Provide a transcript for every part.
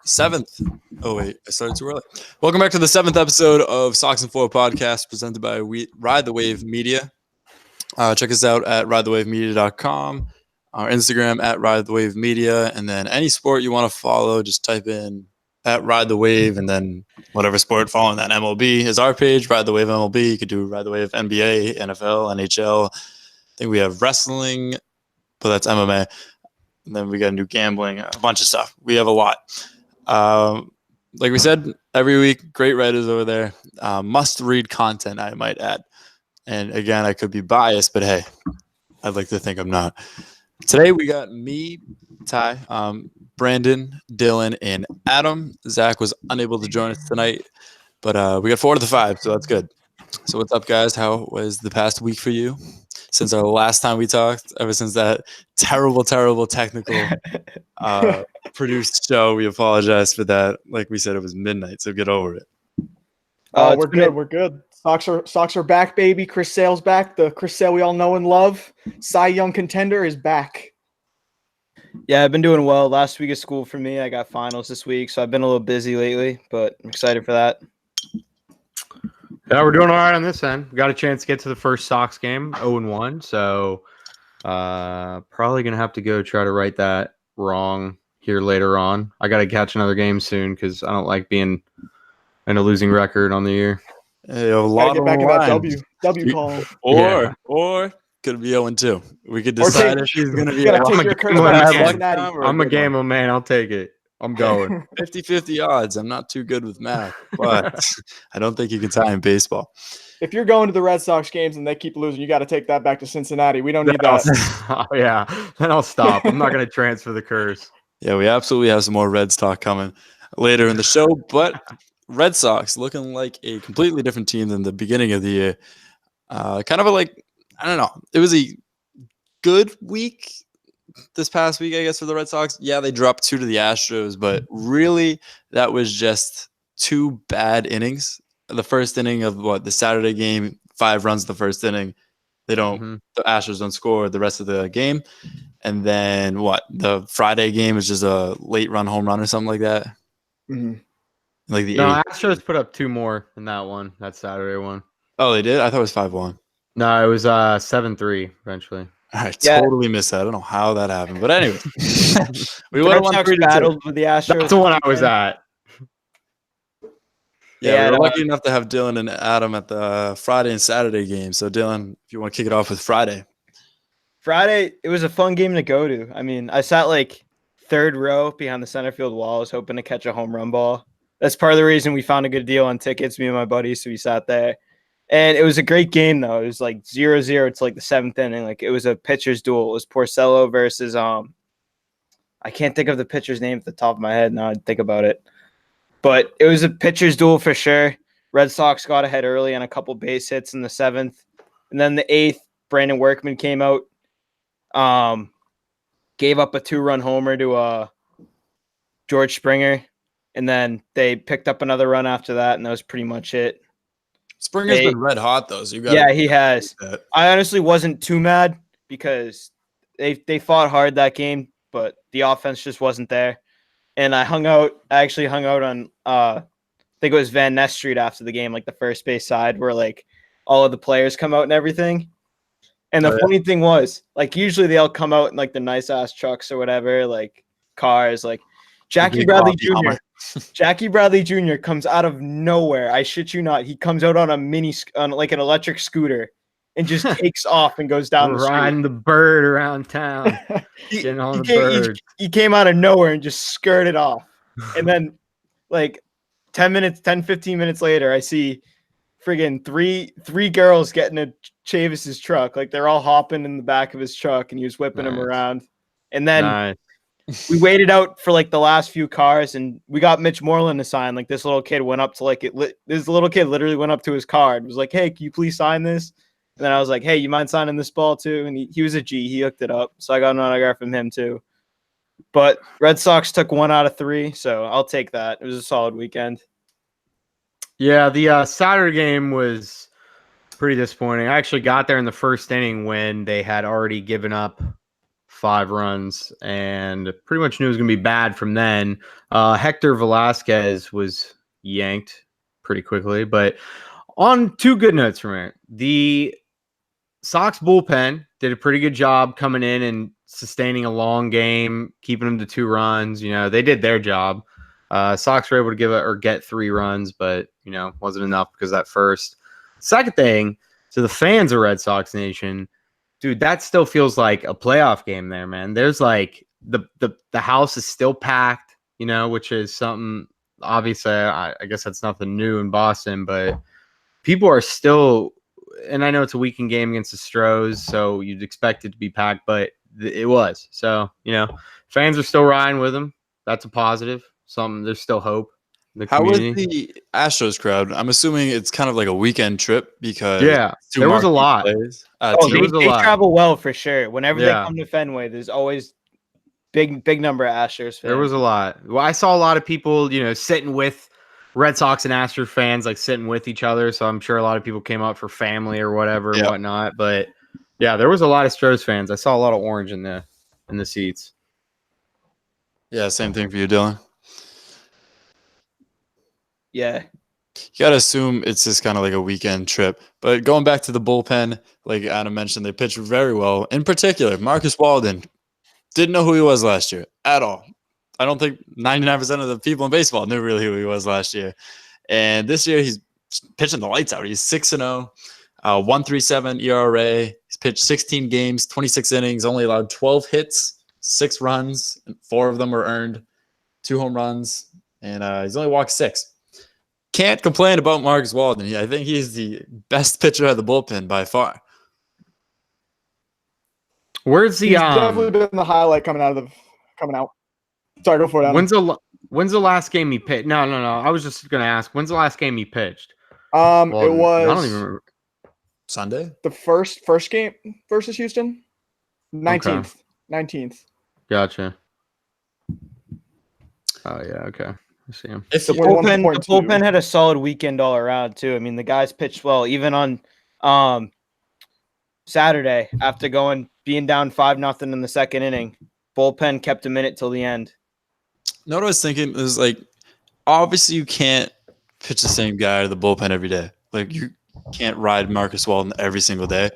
Seventh. Oh wait, I started too early. Welcome back to the seventh episode of Socks and Four podcast, presented by Ride the Wave Media. Check us out at ridethewavemedia.com, our Instagram at Ride the Wave Media, and then any sport you want to follow, just type in at Ride the Wave, and then whatever sport following that MLB is our page, Ride the Wave MLB. You could do Ride the Wave NBA, NFL, NHL. I think we have wrestling, but that's MMA. And then we got new gambling, a bunch of stuff. We have a lot. Like we said, every week, great writers over there. Must-read content, I might add. And again, I could be biased, but hey, I'd like to think I'm not. Today we got me, Ty, Brandon, Dylan, and Adam. Zach was unable to join us tonight, but we got 4 to the 5, so that's good. So what's up, guys? How was the past week for you? Since our last time we talked, ever since that terrible technical produced show, we apologize for that. Like we said, it was midnight, so get over it. We're good. We're good. Sox are back, baby. Chris Sale's back. The Chris Sale we all know and love. Cy Young contender is back. Yeah, I've been doing well. Last week of school for me, I got finals this week, so I've been a little busy lately, but I'm excited for that. Yeah, we're doing all right on this end. We got a chance to get to the first Sox game, 0-1. So probably going to have to go try to right that wrong here later on. I got to catch another game soon because I don't like being in a losing record on the year. Hey, a lot Gotta get back in that W column. Or could be 0-2. We could decide if he's going to be. I'm a gambler, man. I'll take it. I'm going 50-50 odds. I'm not too good with math, but I don't think you can tie in baseball. If you're going to the Red Sox games and they keep losing, you got to take that back to Cincinnati. We don't need that. Oh, yeah, then I'll stop. I'm not going to transfer the curse. Yeah, we absolutely have some more Reds talk coming later in the show, but Red Sox looking like a completely different team than the beginning of the year. Kind of I don't know. It was a good week this past week, I guess, for the Red Sox. Yeah, they dropped 2 to the Astros, but really that was just 2 bad innings. The first inning of the Saturday game, 5 runs the first inning. They don't the Astros don't score the rest of the game. And then the Friday game is just a late run home run or something like that. Mm-hmm. Like the Astros put up 2 more than that Saturday one. Oh, they did? I thought it was 5-1. No, it was 7-3 eventually. I totally missed that. I don't know how that happened, but anyway, we would have battled with the Astros. That's the one I was at. Yeah, we're lucky enough to have Dylan and Adam at the Friday and Saturday game. So, Dylan, if you want to kick it off with Friday. Friday, it was a fun game to go to. I mean, I sat third row behind the center field wall. I was hoping to catch a home run ball. That's part of the reason we found a good deal on tickets, me and my buddies, so we sat there. And it was a great game, though. It was 0-0 to the 7th inning. It was a pitcher's duel. It was Porcello versus I can't think of the pitcher's name at the top of my head now. I think about it, but it was a pitcher's duel for sure. Red Sox got ahead early on a couple base hits in the 7th, and then the 8th, Brandon Workman came out, gave up a 2-run homer to George Springer, and then they picked up another run after that, and that was pretty much it. Springer's been red hot though, so you got. Yeah, he has. I honestly wasn't too mad because they fought hard that game, but the offense just wasn't there. And I actually hung out on I think it was Van Ness Street after the game, the first base side where all of the players come out and everything. And the funny thing was, usually they all come out in the nice ass trucks or whatever, cars, Jackie Bradley Jr. Jackie Bradley Jr. comes out of nowhere. I shit you not. He comes out on an electric scooter and just takes off and goes down the street. Riding the bird around town. Getting on the bird. He came out of nowhere and just skirted off. And then 15 minutes later, I see friggin' three girls getting in Chavis's truck. They're all hopping in the back of his truck and he was whipping them around. And then we waited out for the last few cars, and we got Mitch Moreland to sign. This little kid went up to this little kid literally went up to his car and was like, "Hey, can you please sign this?" And then I was like, "Hey, you mind signing this ball too?" And he was a G. He hooked it up, so I got an autograph from him too. But Red Sox took 1 out of 3, so I'll take that. It was a solid weekend. Yeah, the Saturday game was pretty disappointing. I actually got there in the first inning when they had already given up 5 runs, and pretty much knew it was going to be bad from then. Hector Velasquez was yanked pretty quickly, but on 2 good notes from it. The Sox bullpen did a pretty good job coming in and sustaining a long game, keeping them to 2 runs. They did their job. Sox were able to get 3 runs, but wasn't enough because of that first. Second thing, to the fans of Red Sox Nation, dude, that still feels like a playoff game there, man. There's like the house is still packed, which is something. Obviously, I guess that's nothing new in Boston, but people are still. And I know it's a weekend game against the Stros, so you'd expect it to be packed, but it was. So, fans are still riding with them. That's a positive. There's still hope in the community. How was the Astros crowd? I'm assuming it's kind of like a weekend trip because there was a lot. They travel well for sure. Whenever they come to Fenway, there's always big number of Astros fans. There was a lot. Well, I saw a lot of people, sitting with Red Sox and Astros fans, like sitting with each other. So I'm sure a lot of people came up for family or whatever and whatnot. But yeah, there was a lot of Stros fans. I saw a lot of orange in the seats. Yeah, same thing for you, Dylan. Yeah. You got to assume it's just kind of like a weekend trip. But going back to the bullpen, like Adam mentioned, they pitched very well. In particular, Marcus Walden didn't know who he was last year at all. I don't think 99% of the people in baseball knew really who he was last year. And this year, he's pitching the lights out. He's 6-0, 1.37 ERA. He's pitched 16 games, 26 innings, only allowed 12 hits, 6 runs, and 4 of them were earned, 2 home runs, and he's only walked 6. Can't complain about Marcus Walden. I think he's the best pitcher of the bullpen by far. Where's the He's definitely been the highlight coming out. Sorry, go for it, Adam. When's the last game he pitched? No. I was just gonna ask. When's the last game he pitched? It was. I don't even remember. Sunday. The first game versus Houston. 19th. 19th. Gotcha. Oh yeah. Okay. I see him. The bullpen had a solid weekend all around too. I mean, the guys pitched well, even on Saturday after being down 5-0 in the second inning. Bullpen kept them in it till the end. You know what I was thinking? It was like, obviously you can't pitch the same guy to the bullpen every day. Like you can't ride Marcus Walden every single day.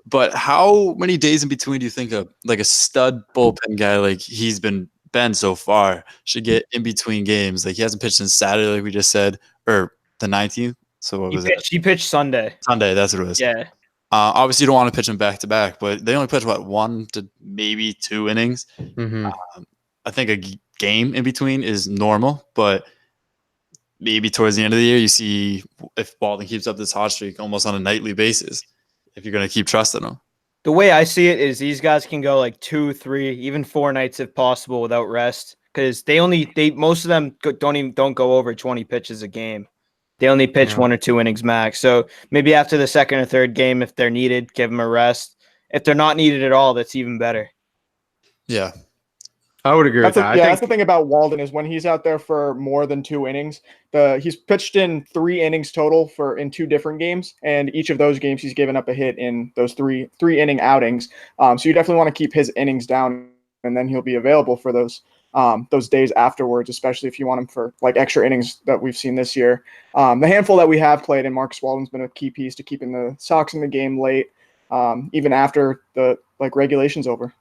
But how many days in between do you think a stud bullpen guy like he's been so far should get in between games? Like he hasn't pitched since Saturday, like we just said, or the 19th. So what was it? He pitched Sunday. Sunday, that's what it was. Yeah. Obviously, you don't want to pitch them back to back, but they only pitch 1 to maybe 2 innings. Mm-hmm. I think a game in between is normal, but maybe towards the end of the year, you see if Walden keeps up this hot streak almost on a nightly basis. If you're going to keep trusting him, the way I see it is these guys can go like 2, 3, even 4 nights if possible without rest, because most of them don't go over 20 pitches a game. They only pitch 1 or 2 innings max. So maybe after the second or third game, if they're needed, give them a rest. If they're not needed at all, that's even better. Yeah. I would agree with that. That's the thing about Walden is when he's out there for more than 2 innings, he's pitched in 3 innings total in 2 different games, and each of those games he's given up a hit in those three inning outings. So you definitely want to keep his innings down, and then he'll be available for those days afterwards, especially if you want him for like extra innings that we've seen this year. The handful that we have played, and Marcus Walden's been a key piece to keeping the Sox in the game late, even after the regulation's over.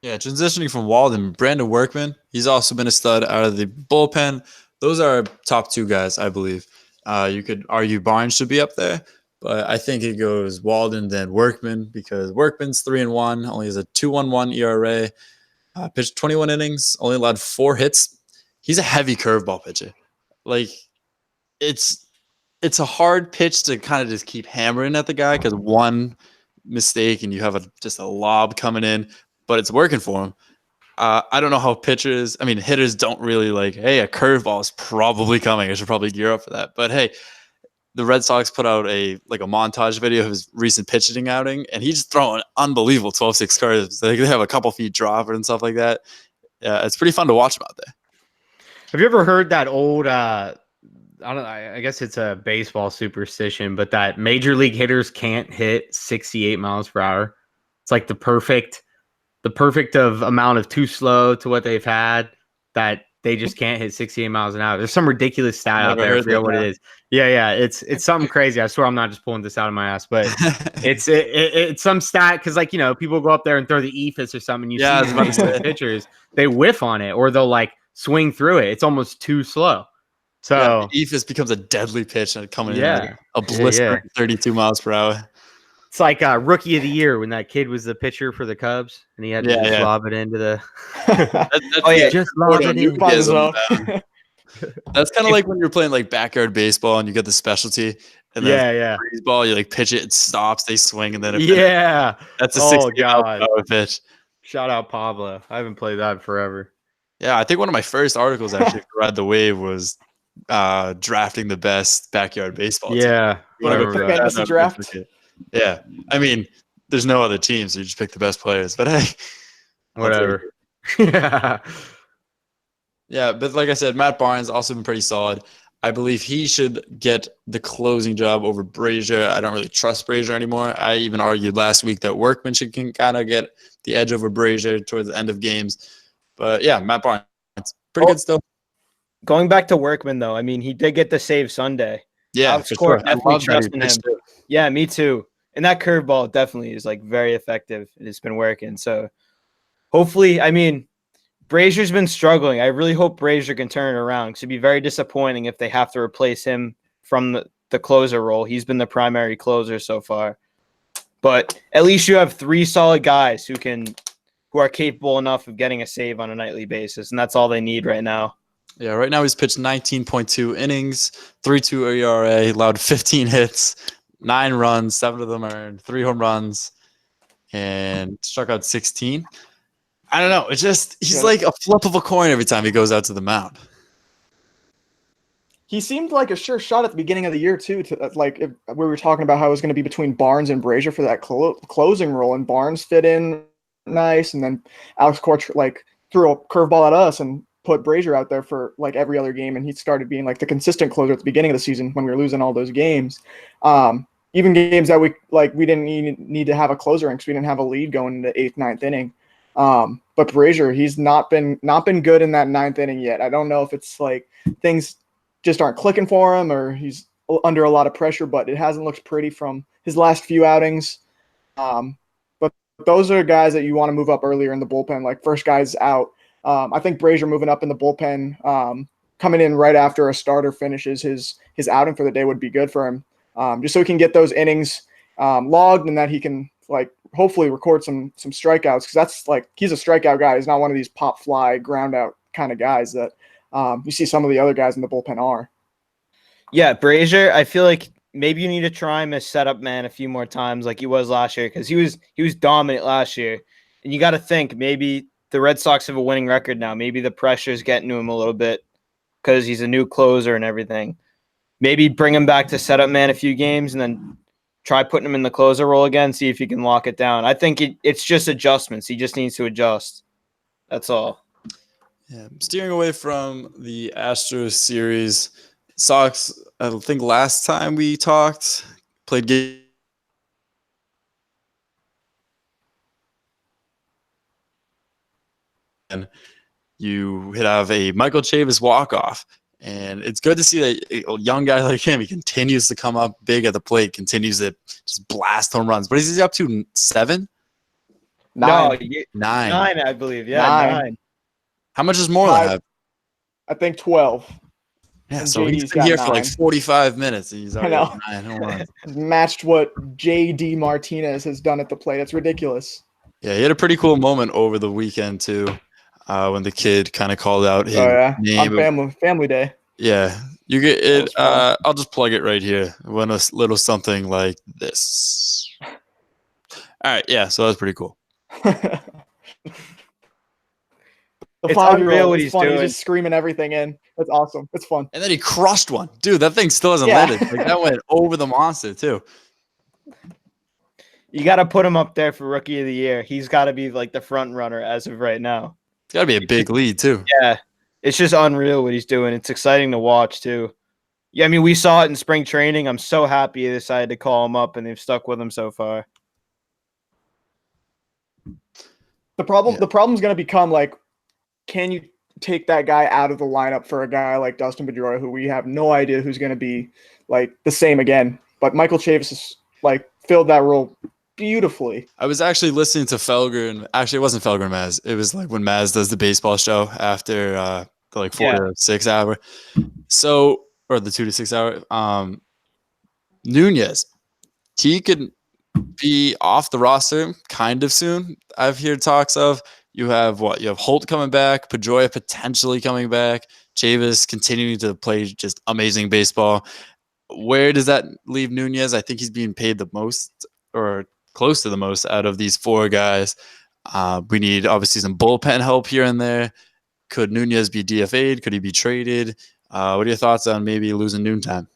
Yeah, transitioning from Walden, Brandon Workman, he's also been a stud out of the bullpen. Those are our top 2 guys, I believe. You could argue Barnes should be up there, but I think it goes Walden, then Workman, because Workman's 3-1, only has a 2.11 ERA. Pitched 21 innings, only allowed 4 hits. He's a heavy curveball pitcher. Like, it's a hard pitch to kind of just keep hammering at the guy because one mistake and you have just a lob coming in, but it's working for him. I don't know how hitters don't really hey, a curveball is probably coming. I should probably gear up for that. But hey, the Red Sox put out a montage video of his recent pitching outing, and he's throwing unbelievable 12-6 curves. They have a couple feet drop and stuff like that. Yeah, it's pretty fun to watch him out there. Have you ever heard that old? I guess it's a baseball superstition, but that major league hitters can't hit 68 miles per hour. It's like the perfect the perfect of amount of too slow to what they've had that they just can't hit 68 miles an hour. There's some ridiculous stat out Never there. I heard forget that, what it man. is. Yeah. It's something crazy. I swear I'm not just pulling this out of my ass, but it's some stat because like people go up there and throw the ephus or something. You Yeah, I was see about to these say. pitchers, they whiff on it or they'll like swing through it. It's almost too slow. Yeah, So the Ephus becomes a deadly pitch and coming in yeah, like a blistering 32 miles per hour. it's like rookie of the year when that kid was the pitcher for the Cubs and he had to Yeah, just yeah. lob it into the. That's Oh, yeah, just lob it in. By the Mutism, zone. man. That's kind of like when you're playing like backyard baseball and you get the specialty, and then Yeah. freeze ball, you like pitch it stops, they swing, and then Yeah. that's a Oh, 60 mile God. per hour pitch. Shout out Pablo. I haven't played that in forever. Yeah, I think one of my first articles actually for Ride the Wave was drafting the best backyard baseball team. Yeah. You wanna go remember check that. that Fantasy out, draft? check it. Yeah, I mean, there's no other team, so you just pick the best players. But hey, I'll take Whatever. it. Yeah. Yeah, but like I said, Matt Barnes also been pretty solid. I believe he should get the closing job over Brazier. I don't really trust Brazier anymore. I even argued last week that Workman should kind of get the edge over Brazier towards the end of games. But yeah, Matt Barnes, pretty good still. Going back to Workman, though, I mean, he did get the save Sunday. Yeah, Alex for Cora sure. I definitely love that he trusting pitched him. too. Yeah, me too. And that curveball definitely is like very effective. It's been working. So hopefully, I mean, Brazier's been struggling. I really hope Brazier can turn it around because it'd be very disappointing if they have to replace him from the closer role. He's been the primary closer so far. But at least you have three solid guys who are capable enough of getting a save on a nightly basis, and that's all they need right now. Yeah, right now he's pitched 19.2 innings, 3.2 ERA, allowed 15 hits, 9 runs, 7 of them earned, 3 home runs, and struck out 16. I don't know. It's just he's like a flip of a coin every time he goes out to the mound. He seemed like a sure shot at the beginning of the year too. To like if we were talking about how it was going to be between Barnes and Brazier for that closing role, and Barnes fit in nice, and then Alex Cora like threw a curveball at us and put Brazier out there for like every other game, and he started being like the consistent closer at the beginning of the season when we were losing all those games. Even games that we didn't need to have a closer in because we didn't have a lead going into 8th, 9th inning. But Brazier, he's not been good in that 9th inning yet. I don't know if it's like things just aren't clicking for him or he's under a lot of pressure, but it hasn't looked pretty from his last few outings. But those are guys that you want to move up earlier in the bullpen, like first guys out. I think Brazier moving up in the bullpen, coming in right after a starter finishes his outing for the day would be good for him, just so he can get those innings logged and that he can like hopefully record some strikeouts because that's like he's a strikeout guy. He's not one of these pop fly ground out kind of guys that you see some of the other guys in the bullpen are. Yeah, Brazier, I feel like maybe you need to try him as setup man a few more times like he was last year because he was dominant last year. And you got to think maybe the Red Sox have a winning record now. Maybe the pressure is getting to him a little bit because he's a new closer and everything. Maybe bring him back to setup man a few games and then try putting him in the closer role again, see if he can lock it down. I think it's just adjustments. He just needs to adjust. That's all. Yeah, steering away from the Astros series. Sox, I think last time we talked, played game. And you hit have a Michael Chavis walk-off. And it's good to see that a young guy like him, he continues to come up big at the plate, continues to just blast home runs. But is he up to 7? Nine. No, 9. 9, I believe. Yeah, 9. How much is Moreland have? I think 12. Yeah, And so he's JD's been got here for like 9. 45 minutes. And he's I already know. at 9 home runs. Matched what JD Martinez has done at the plate. It's ridiculous. Yeah, he had a pretty cool moment over the weekend too, when the kid kind of called out his name. On family day. Yeah, you get That it. was fun. I'll just plug it right here. When a little something like this. All right, yeah, so that's pretty cool. The It's 5-year-old unreal what is he's funny. doing. He's just screaming everything in. That's awesome. It's fun. And then he crushed one, dude. That thing still hasn't Yeah. landed. Like that went over the monster too. You got to put him up there for Rookie of the Year. He's got to be like the front runner as of right now. It's got to be a big lead too. Yeah, it's just unreal what he's doing. It's exciting to watch too. Yeah, I mean, we saw it in spring training. I'm so happy they decided to call him up, and they've stuck with him so far. The problem Yeah. the problem's going to become like, can you take that guy out of the lineup for a guy like Dustin Pedroia, who we have no idea who's going to be like the same again. But Michael Chavis has like filled that role beautifully. I was actually listening to Felger, and actually it wasn't Felger and Maz. It was like when Maz does the baseball show after the like 4 to 6 hour. So, or the 2 to 6 hour. Nunez, he could be off the roster kind of soon. I've heard talks of. You have what? You have Holt coming back, Pedroia potentially coming back, Chavis continuing to play just amazing baseball. Where does that leave Nunez? I think he's being paid the most, or close to the most, out of these 4 guys. We need obviously some bullpen help here and there. Could Nunez be DFA'd? Could he be traded? What are your thoughts on maybe losing Noontime?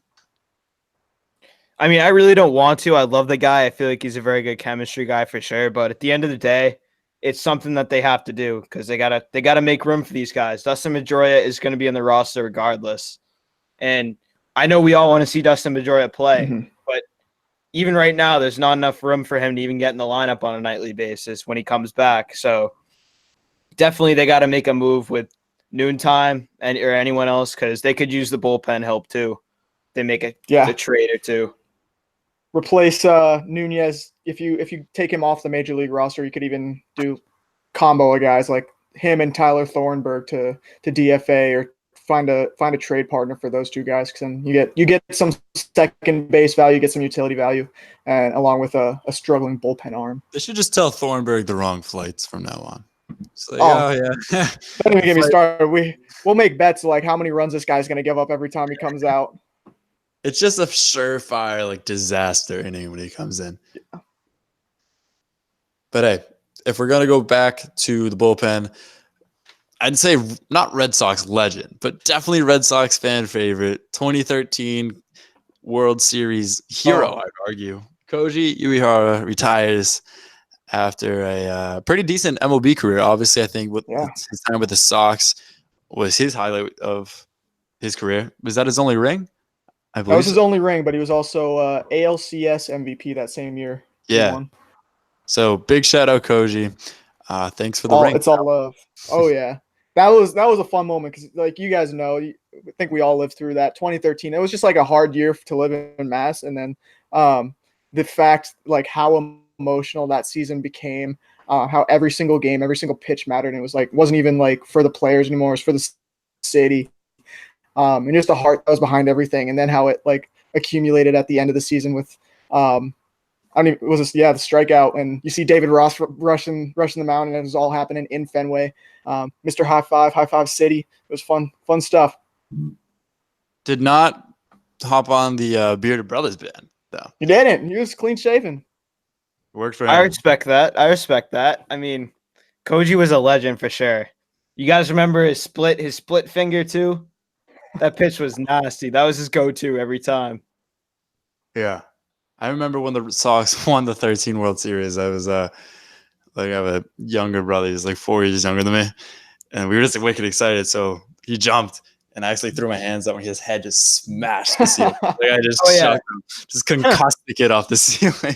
I mean, I really don't want to. I love the guy. I feel like he's a very good chemistry guy for sure. But at the end of the day, it's something that they have to do because they gotta make room for these guys. Dustin Pedroia is going to be in the roster regardless, and I know we all want to see Dustin Pedroia play, but even right now, there's not enough room for him to even get in the lineup on a nightly basis when he comes back. So definitely, they got to make a move with Noontime or anyone else because they could use the bullpen help too. They make a trade or two. Replace Nunez. If you take him off the major league roster, you could even do combo of guys like him and Tyler Thornburg to DFA or find a trade partner for those 2 guys. Because then you get some second base value, get some utility value, and along with a struggling bullpen arm. They should just tell Thornburg the wrong flights from now on. It's like, yeah. Don't even get me started. We'll make bets like how many runs this guy's going to give up every time he comes out. It's just a surefire like disaster inning when he comes in. Yeah. But hey, if we're gonna go back to the bullpen, I'd say not Red Sox legend, but definitely Red Sox fan favorite, 2013 World Series hero, I'd argue. Koji Uehara retires after a pretty decent MLB career. Obviously, I think with his time with the Sox was his highlight of his career. Was that his only ring? That was his only ring, but he was also ALCS MVP that same year. Yeah. So big shout out Koji. Thanks for the ring. It's all love. Oh yeah, that was a fun moment because like you guys know, I think we all lived through that 2013. It was just like a hard year to live in Mass, and then the fact like how emotional that season became, how every single game, every single pitch mattered, and it was like wasn't even like for the players anymore, it was for the city. And just the heart that was behind everything, and then how it like accumulated at the end of the season with, the strikeout, and you see David Ross rushing the mound, and it was all happening in Fenway. Mr. High Five City. It was fun stuff. Did not hop on the Bearded Brothers band though. He didn't. He was clean shaven. Worked for him. I respect that. I mean, Koji was a legend for sure. You guys remember his split finger too? That pitch was nasty. That was his go-to every time. Yeah. I remember when the Sox won the 13 World Series. I was I have a younger brother. He's like 4 years younger than me. And we were just like, wicked excited. So he jumped and I actually threw my hands up and his head just smashed the ceiling. Like I just shocked him. Just concussed the kid off the ceiling.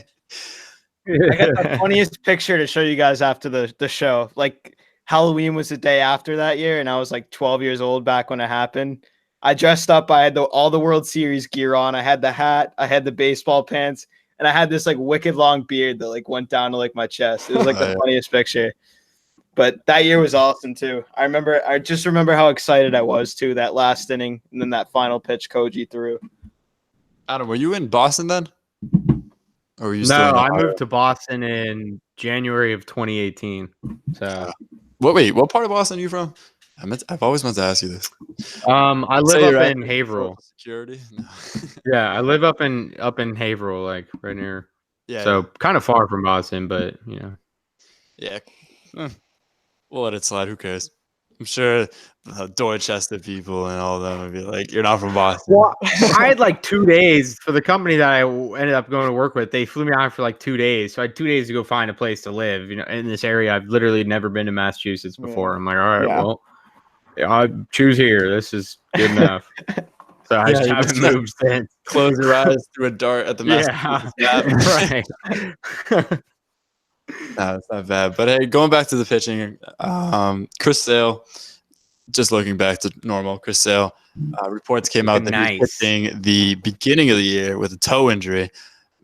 I got the funniest picture to show you guys after the show. Like Halloween was the day after that year, and I was like 12 years old back when it happened. I dressed up. I had all the World Series gear on. I had the hat. I had the baseball pants, and I had this like wicked long beard that like went down to like my chest. It was like the funniest picture. But that year was awesome too. I just remember how excited I was too, that last inning and then that final pitch Koji threw. Adam, were you in Boston then? Or were you No, I moved to Boston in January of 2018. So wait, what part of Boston are you from? I've always meant to ask you this. I live up in Haverhill. Security? No. Yeah, I live up in Haverhill, like right near. Yeah. So kind of far from Boston, but you know. Yeah. We'll let it slide. Who cares? I'm sure the Dorchester people and all of them would be like, "You're not from Boston." Well, I had like 2 days for the company that I ended up going to work with. They flew me out for like 2 days, so I had 2 days to go find a place to live. You know, in this area, I've literally never been to Massachusetts before. Yeah. I'm like, all right, well, I choose here. This is good enough. So I just haven't moved since. Close your eyes through a dart at the Massachusetts map. Right. No, it's not bad. But hey, going back to the pitching, Chris Sale, just looking back to normal, Chris Sale, reports came out that he was Nice. pitching the beginning of the year with a toe injury.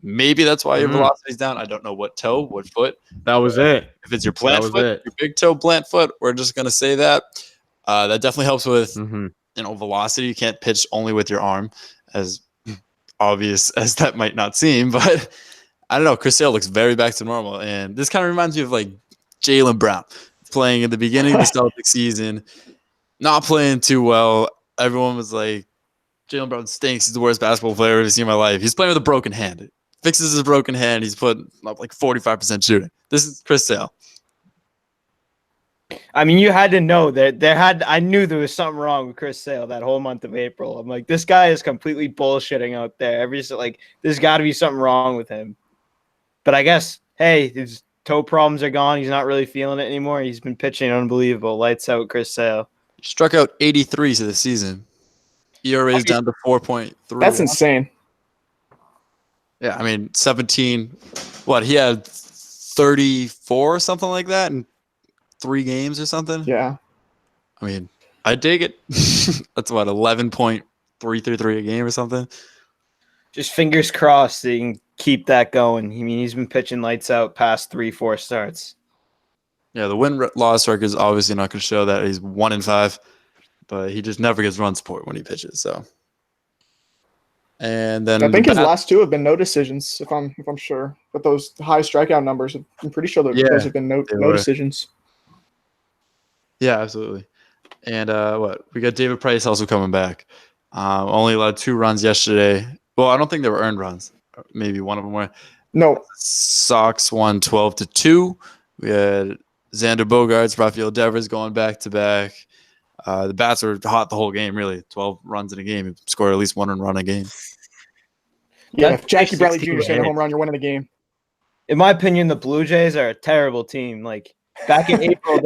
Maybe that's why your velocity's down. I don't know what toe, what foot. That was it. If it's your plant was foot, it. your big toe plant foot, we're just gonna say that. That definitely helps with Mm-hmm. velocity. You can't pitch only with your arm, as obvious as that might not seem. But I don't know. Chris Sale looks very back to normal, and this kind of reminds me of like Jaylen Brown playing at the beginning of the Celtics season, not playing too well. Everyone was like, Jaylen Brown stinks. He's the worst basketball player I've ever seen in my life. He's playing with a broken hand. Fixes his broken hand. He's put up like 45% shooting. This is Chris Sale. I mean, you had to know that I knew there was something wrong with Chris Sale that whole month of April. I'm like, this guy is completely bullshitting out there. There's got to be something wrong with him. But I guess, hey, his toe problems are gone. He's not really feeling it anymore. He's been pitching unbelievable. Lights out, Chris Sale. Struck out 83 to the season. ERA is down to 4.3. That's insane. Yeah, I mean, 17. What, he had 34 or something like that in 3 games or something? Yeah. I mean, I dig it. That's what, 11.333 a game or something? Just fingers crossed that he can keep that going. I mean, he's been pitching lights out past 3-4 starts. Yeah, the win-loss record is obviously not going to show that. He's 1-5, but he just never gets run support when he pitches. So, and then I think his last two have been no decisions, if I'm sure. But those high strikeout numbers, I'm pretty sure that those have been no decisions. Yeah, absolutely. And we got David Price also coming back. Only allowed 2 runs yesterday. Well, I don't think they were earned runs. Maybe one of them were. No. Sox won 12-2. We had Xander Bogaerts, Rafael Devers going back to back. The bats were hot the whole game, really. 12 runs in a game. He scored at least 1 run a game. Yeah, if Jackie Bradley Jr. hit a home run, you're winning the game. In my opinion, the Blue Jays are a terrible team. Like back in April,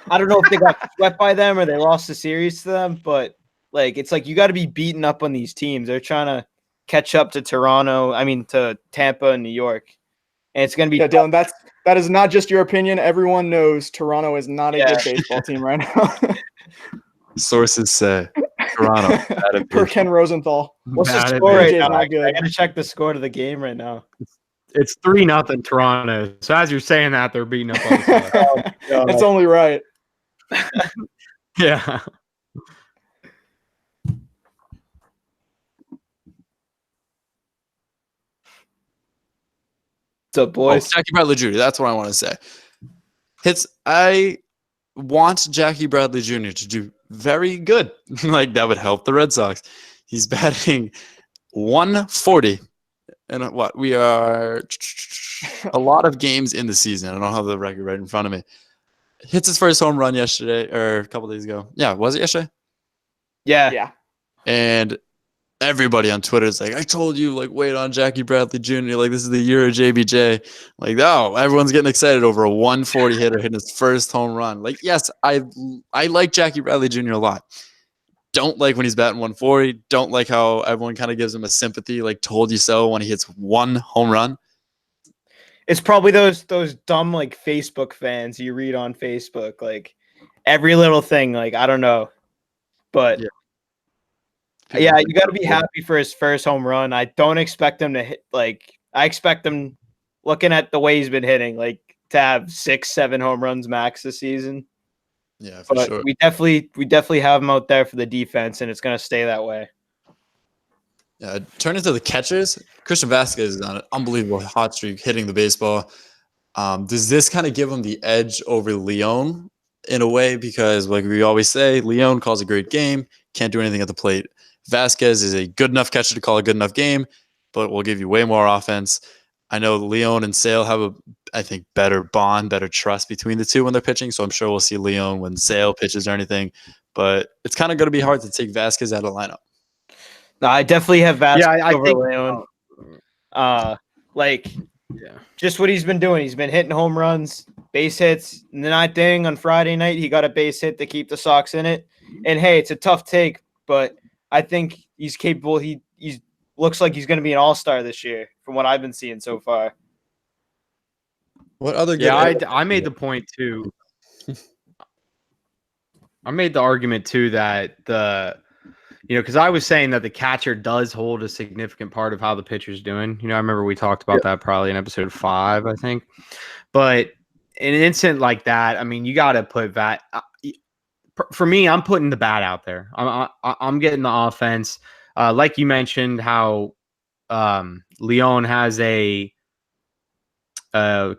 I don't know if they got swept by them or they lost the series to them, but like it's like you got to be beaten up on these teams. They're trying to catch up to to Tampa and New York, and it's going to be. Yeah, Dylan, that is not just your opinion. Everyone knows Toronto is not a good baseball team right now. Sources say Toronto. Per Ken Rosenthal. What's the Bad score right advantage. now? Not good. I got to check the score to the game right now. It's 3-0 Toronto. So as you're saying that, they're beating up on the That's only right. Yeah. What's up, boys? Jackie Bradley Jr. That's what I want to say. I want Jackie Bradley Jr. to do very good. Like that would help the Red Sox. He's batting 140. And what we are a lot of games in the season. I don't have the record right in front of me. Hits his first home run yesterday or a couple days ago. Yeah, was it yesterday? Yeah. And everybody on Twitter is like, I told you, like, wait on Jackie Bradley Jr. Like, this is the year of JBJ. Like, oh, everyone's getting excited over a 140 hitter hitting his first home run. Like, yes, I like Jackie Bradley Jr. a lot. Don't like when he's batting 140. Don't like how everyone kind of gives him a sympathy, like told you so when he hits 1 home run. It's probably those dumb like Facebook fans you read on Facebook, like every little thing. Like I don't know, but yeah, you got to be happy for his first home run. I don't expect him to hit I expect him, looking at the way he's been hitting, like to have 6-7 home runs max this season. Yeah, for sure. We definitely have him out there for the defense, and it's gonna stay that way. Yeah, turn into the catchers. Christian Vasquez is on an unbelievable hot streak hitting the baseball. Does this kind of give him the edge over Leon in a way? Because like we always say, Leon calls a great game, can't do anything at the plate. Vasquez is a good enough catcher to call a good enough game, but will give you way more offense. I know Leon and Sale have I think, better bond, better trust between the two when they're pitching. So I'm sure we'll see Leon when Sale pitches or anything. But it's kind of going to be hard to take Vasquez out of the lineup. No, I definitely have Vasquez over think Leon. Just what he's been doing. He's been hitting home runs, base hits. And the night thing on Friday night, he got a base hit to keep the Sox in it. And hey, it's a tough take, but I think he's capable. He looks like he's going to be an all-star this year from what I've been seeing so far. What other good? Yeah, I made the point too. I made the argument too that because I was saying that the catcher does hold a significant part of how the pitcher's doing. I remember we talked about that probably in episode 5, I think. But in an instant like that, I mean, you got to put that. For me, I'm putting the bat out there. I'm getting the offense. Like you mentioned, how Leon has a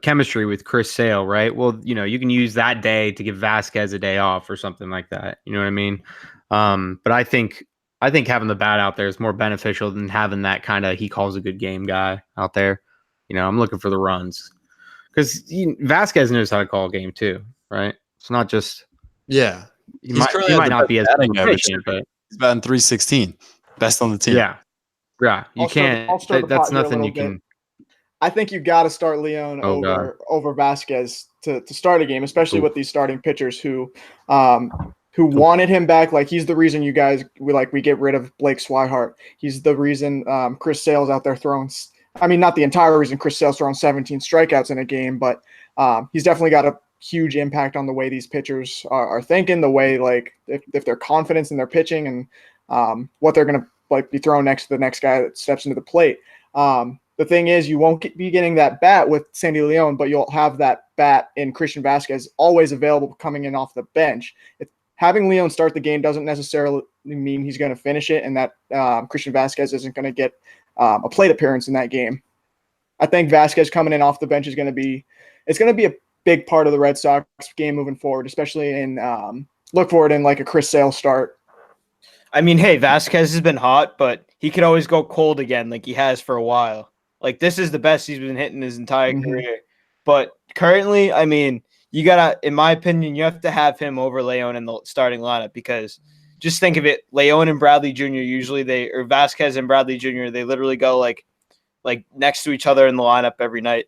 chemistry with Chris Sale, right? Well, you can use that day to give Vasquez a day off or something like that. You know what I mean? But I think having the bat out there is more beneficial than having that kind of he calls a good game guy out there. I'm looking for the runs because Vasquez knows how to call a game too, right? It's not just He might not be as efficient, but he's batting .316, best on the team. Yeah. You can't. That's nothing you can. I think you got to start Leon over Vasquez to start a game, especially with these starting pitchers who wanted him back. Like, he's the reason we get rid of Blake Swihart. He's the reason Chris Sale's out there throwing. I mean, not the entire reason Chris Sale's throwing 17 strikeouts in a game, but he's definitely got a huge impact on the way these pitchers are thinking, the way if their confidence in their pitching and what they're going to be thrown next to the next guy that steps into the plate. The thing is, you won't be getting that bat with Sandy Leon, but you'll have that bat in Christian Vasquez always available coming in off the bench. Having Leon start the game doesn't necessarily mean he's going to finish it, and that Christian Vasquez isn't going to get a plate appearance in that game. I think Vasquez coming in off the bench is going to be a big part of the Red Sox game moving forward, especially in look forward in like a Chris Sale start. I mean, hey, Vasquez has been hot, but he could always go cold again like he has for a while. Like, this is the best he's been hitting his entire career. But currently, I mean, you got to, in my opinion, you have to have him over Leon in the starting lineup because just think of it. Leon and Bradley Jr. or Vasquez and Bradley Jr., they literally go like next to each other in the lineup every night.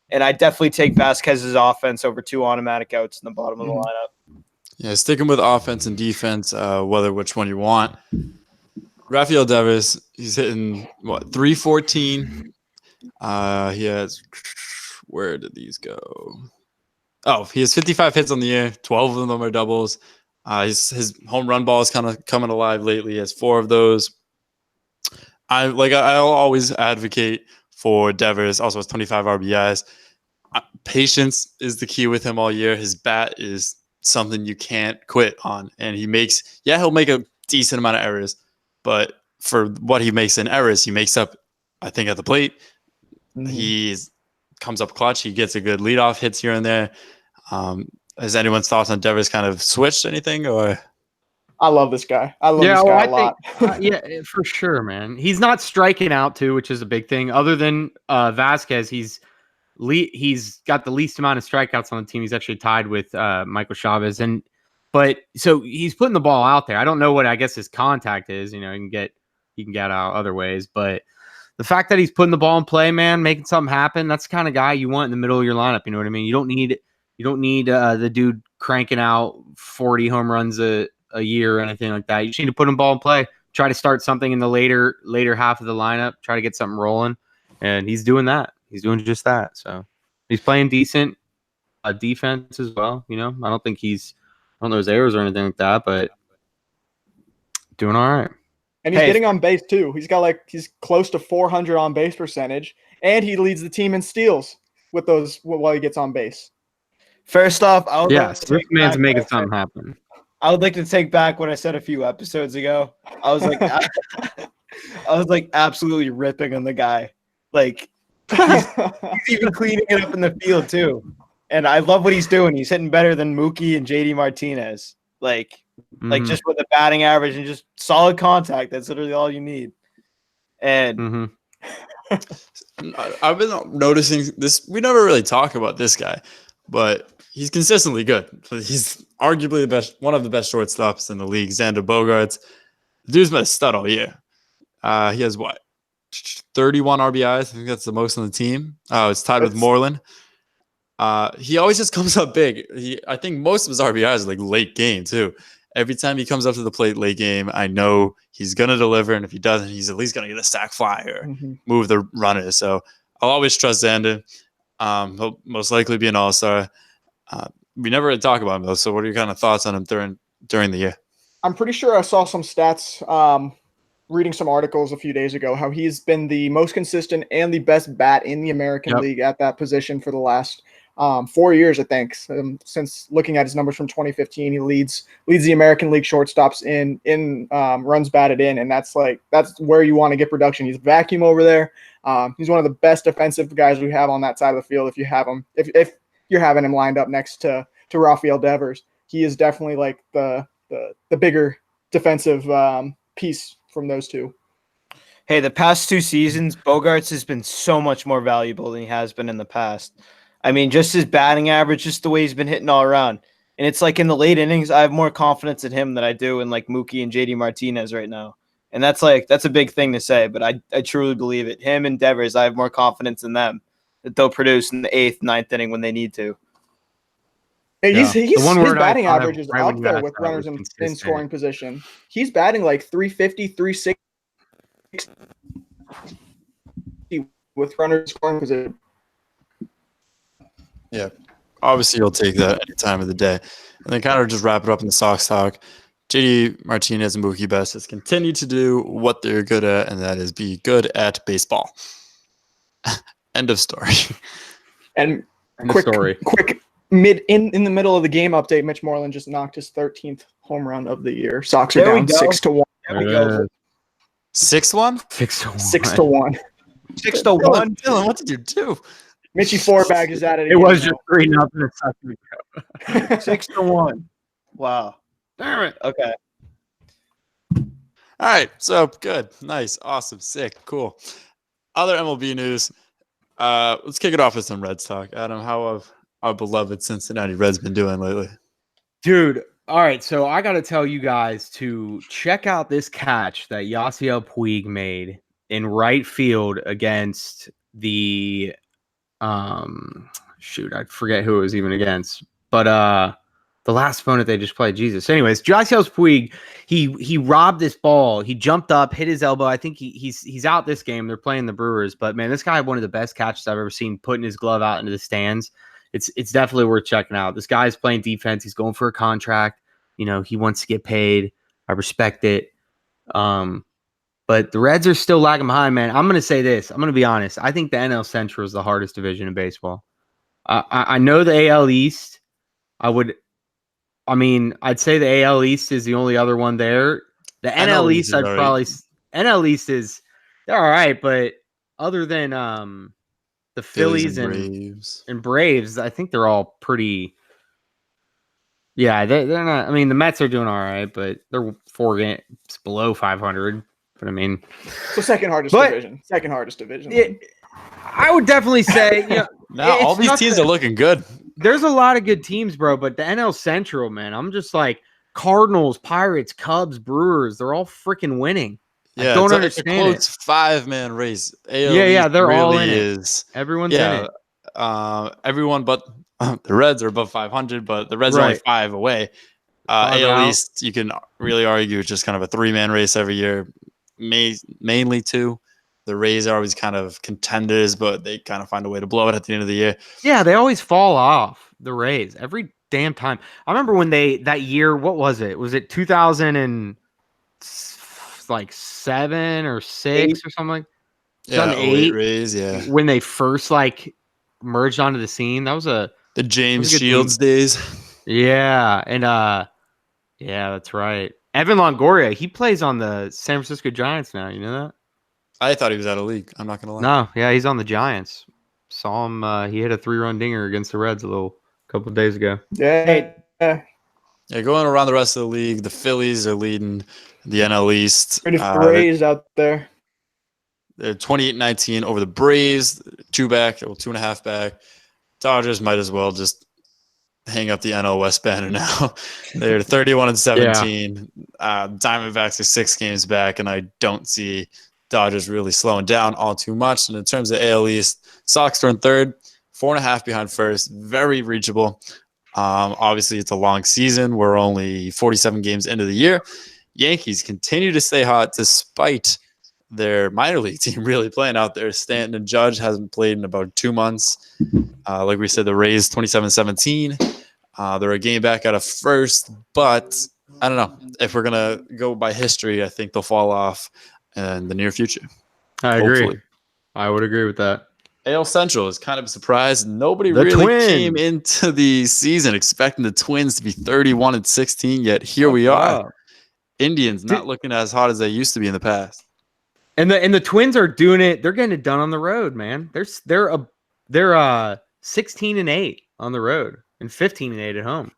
And I definitely take Vasquez's offense over 2 automatic outs in the bottom of the lineup. Yeah, sticking with offense and defense, which one you want. Rafael Devers, he's hitting, 314. He has, where did these go? Oh, he has 55 hits on the year. 12 of them are doubles. His home run ball is kind of coming alive lately. He has 4 of those. I'll always advocate for Devers. Also has 25 RBIs. Patience is the key with him all year. His bat is something you can't quit on. And he'll make a decent amount of errors. But for what he makes in errors, he makes up, I think, at the plate. He comes up clutch. He gets a good leadoff hits here and there. Has anyone's thoughts on Devers kind of switched anything? Or I love this guy. I love this guy a lot. Yeah, for sure, man. He's not striking out too, which is a big thing. Other than Vasquez, he's got the least amount of strikeouts on the team. He's actually tied with Michael Chavez, but so he's putting the ball out there. I don't know what I guess his contact is. He can get out other ways, but the fact that he's putting the ball in play, man, making something happen, that's the kind of guy you want in the middle of your lineup. You know what I mean? You don't need the dude cranking out 40 home runs a year or anything like that. You just need to put him ball in play. Try to start something in the later half of the lineup. Try to get something rolling, and he's doing that. He's doing just that. So he's playing decent defense as well. I don't think I don't know his errors or anything like that, but doing all right. And he's getting on base too. He's close to 400 on base percentage, and he leads the team in steals with those while he gets on base. First off, this man's making something happen. I would like to take back what I said a few episodes ago. I was like absolutely ripping on the guy. Like he's even cleaning it up in the field too. And I love what he's doing. He's hitting better than Mookie and JD Martinez. Like just with a batting average and just solid contact. That's literally all you need. And I've been noticing this. We never really talk about this guy, but he's consistently good. He's arguably one of the best shortstops in the league. Xander Bogaerts. The dude's been a stud all year. He has 31 RBIs. I think that's the most on the team. It's tied with Moreland. He always just comes up big. I think most of his RBIs are like late game too. Every time he comes up to the plate late game, I know he's going to deliver. And if he doesn't, he's at least going to get a sac fly or move the runners. So I'll always trust Xander. He'll most likely be an all-star. We never really talk about him though. So what are your kind of thoughts on him during the year? I'm pretty sure I saw some stats reading some articles a few days ago how he's been the most consistent and the best bat in the American League at that position for the last 4 years, I think. Since looking at his numbers from 2015, he leads the American League shortstops in runs batted in, and that's where you want to get production. He's a vacuum over there. He's one of the best defensive guys we have on that side of the field. If you have him, if you're having him lined up next to Rafael Devers, he is definitely like the bigger defensive piece from those two. Hey, the past 2 seasons, Bogaerts has been so much more valuable than he has been in the past. I mean, just his batting average, just the way he's been hitting all around. And it's like in the late innings, I have more confidence in him than I do in like Mookie and JD Martinez right now. And that's a big thing to say, but I truly believe it. Him and Devers, I have more confidence in them that they'll produce in the 8th, 9th inning when they need to. His word batting I thought average of is right up when you there asked with that runners was in consistent. scoring position. He's batting like 350, 360 with runners in scoring position. Yeah, obviously you'll take that any time of the day. And then kind of just wrap it up in the Sox talk. JD Martinez and Mookie Betts has continued to do what they're good at, and that is be good at baseball. End of story. And End of story. quick in the middle of the game update, Mitch Moreland just knocked his 13th home run of the year. Sox are There we down go. 6-1. There we go. 6-1? 6-1. 6-1. 6-1. Dylan, what did you do? Mitchie Forbag is at it It again. was just 3-0 a second ago. 6-1. Wow. Damn it. Okay. All right, so good, nice, awesome, sick, cool. Other MLB news. Let's kick it off with some Reds talk. Adam, how have our beloved Cincinnati Reds been doing lately? Dude, all right, so I got to tell you guys to check out this catch that Yasiel Puig made in right field against the shoot, I forget who it was even against, but the last opponent they just played. Jesus. Anyways, Yasiel Puig, he robbed this ball. He jumped up, hit his elbow. I think he's out this game. They're playing the Brewers, but man, this guy had one of the best catches I've ever seen, putting his glove out into the stands. It's definitely worth checking out. This guy's playing defense. He's going for a contract. You know, he wants to get paid. I respect it. But the Reds are still lagging behind, man. I'm going to say this. I'm going to be honest. I think the NL Central is the hardest division in baseball. I know the AL East. I'd say the AL East is the only other one there. The NL East, I'd probably NL East is they're all right, but other than the Phillies and Braves, I think they're all pretty. Yeah, they're not. I mean, the Mets are doing all right, but they're 4 games below 500. But I mean, so second hardest division. Second hardest division. I would definitely say, you know, now all these teams are looking good. There's a lot of good teams, bro. But the NL Central, man, I'm just like Cardinals, Pirates, Cubs, Brewers. They're all freaking winning. Yeah, I don't understand it's a close 5-man race. AL yeah, they're really all in is, it. Everyone's in it. Everyone but the Reds are above 500, but the Reds are only 5 away. AL East, you can really argue it's just kind of a 3-man race every year, mainly 2. The Rays are always kind of contenders, but they kind of find a way to blow it at the end of the year. Yeah, they always fall off, the Rays, every damn time. I remember when that year, what was it? Was it 2007 or 6 or something? Yeah, 2008 Rays, yeah. When they first merged onto the scene, that was the James Shields days. Yeah, and yeah, that's right. Evan Longoria, he plays on the San Francisco Giants now. You know that? I thought he was out of league. I'm not gonna lie. No, yeah, he's on the Giants. Saw him. He hit a 3-run dinger against the Reds a couple of days ago. Yeah. Going around the rest of the league, the Phillies are leading the NL East. Rays out there. They're 28-19 over the Braves, 2.5 back. Dodgers might as well just hang up the NL West banner now. They're 31-17. Diamondbacks are 6 games back, and I don't see Dodgers really slowing down all too much. And in terms of AL East, Sox are in 3rd, 4.5 behind 1st, very reachable. Obviously, it's a long season. We're only 47 games into the year. Yankees continue to stay hot despite their minor league team really playing out there. Stanton and Judge hasn't played in about 2 months. Like we said, the Rays 27-17. They're a game back out of first, but I don't know. If we're going to go by history, I think they'll fall off in the near future. I agree. Hopefully. I would agree with that. AL Central is kind of a surprise. Nobody The really Twins. came into the season expecting the Twins to be 31-16, yet here we are. Wow. Indians not looking as hot as they used to be in the past. And the Twins are doing it. They're getting it done on the road, man. They're 16-8 on the road and 15-8 at home.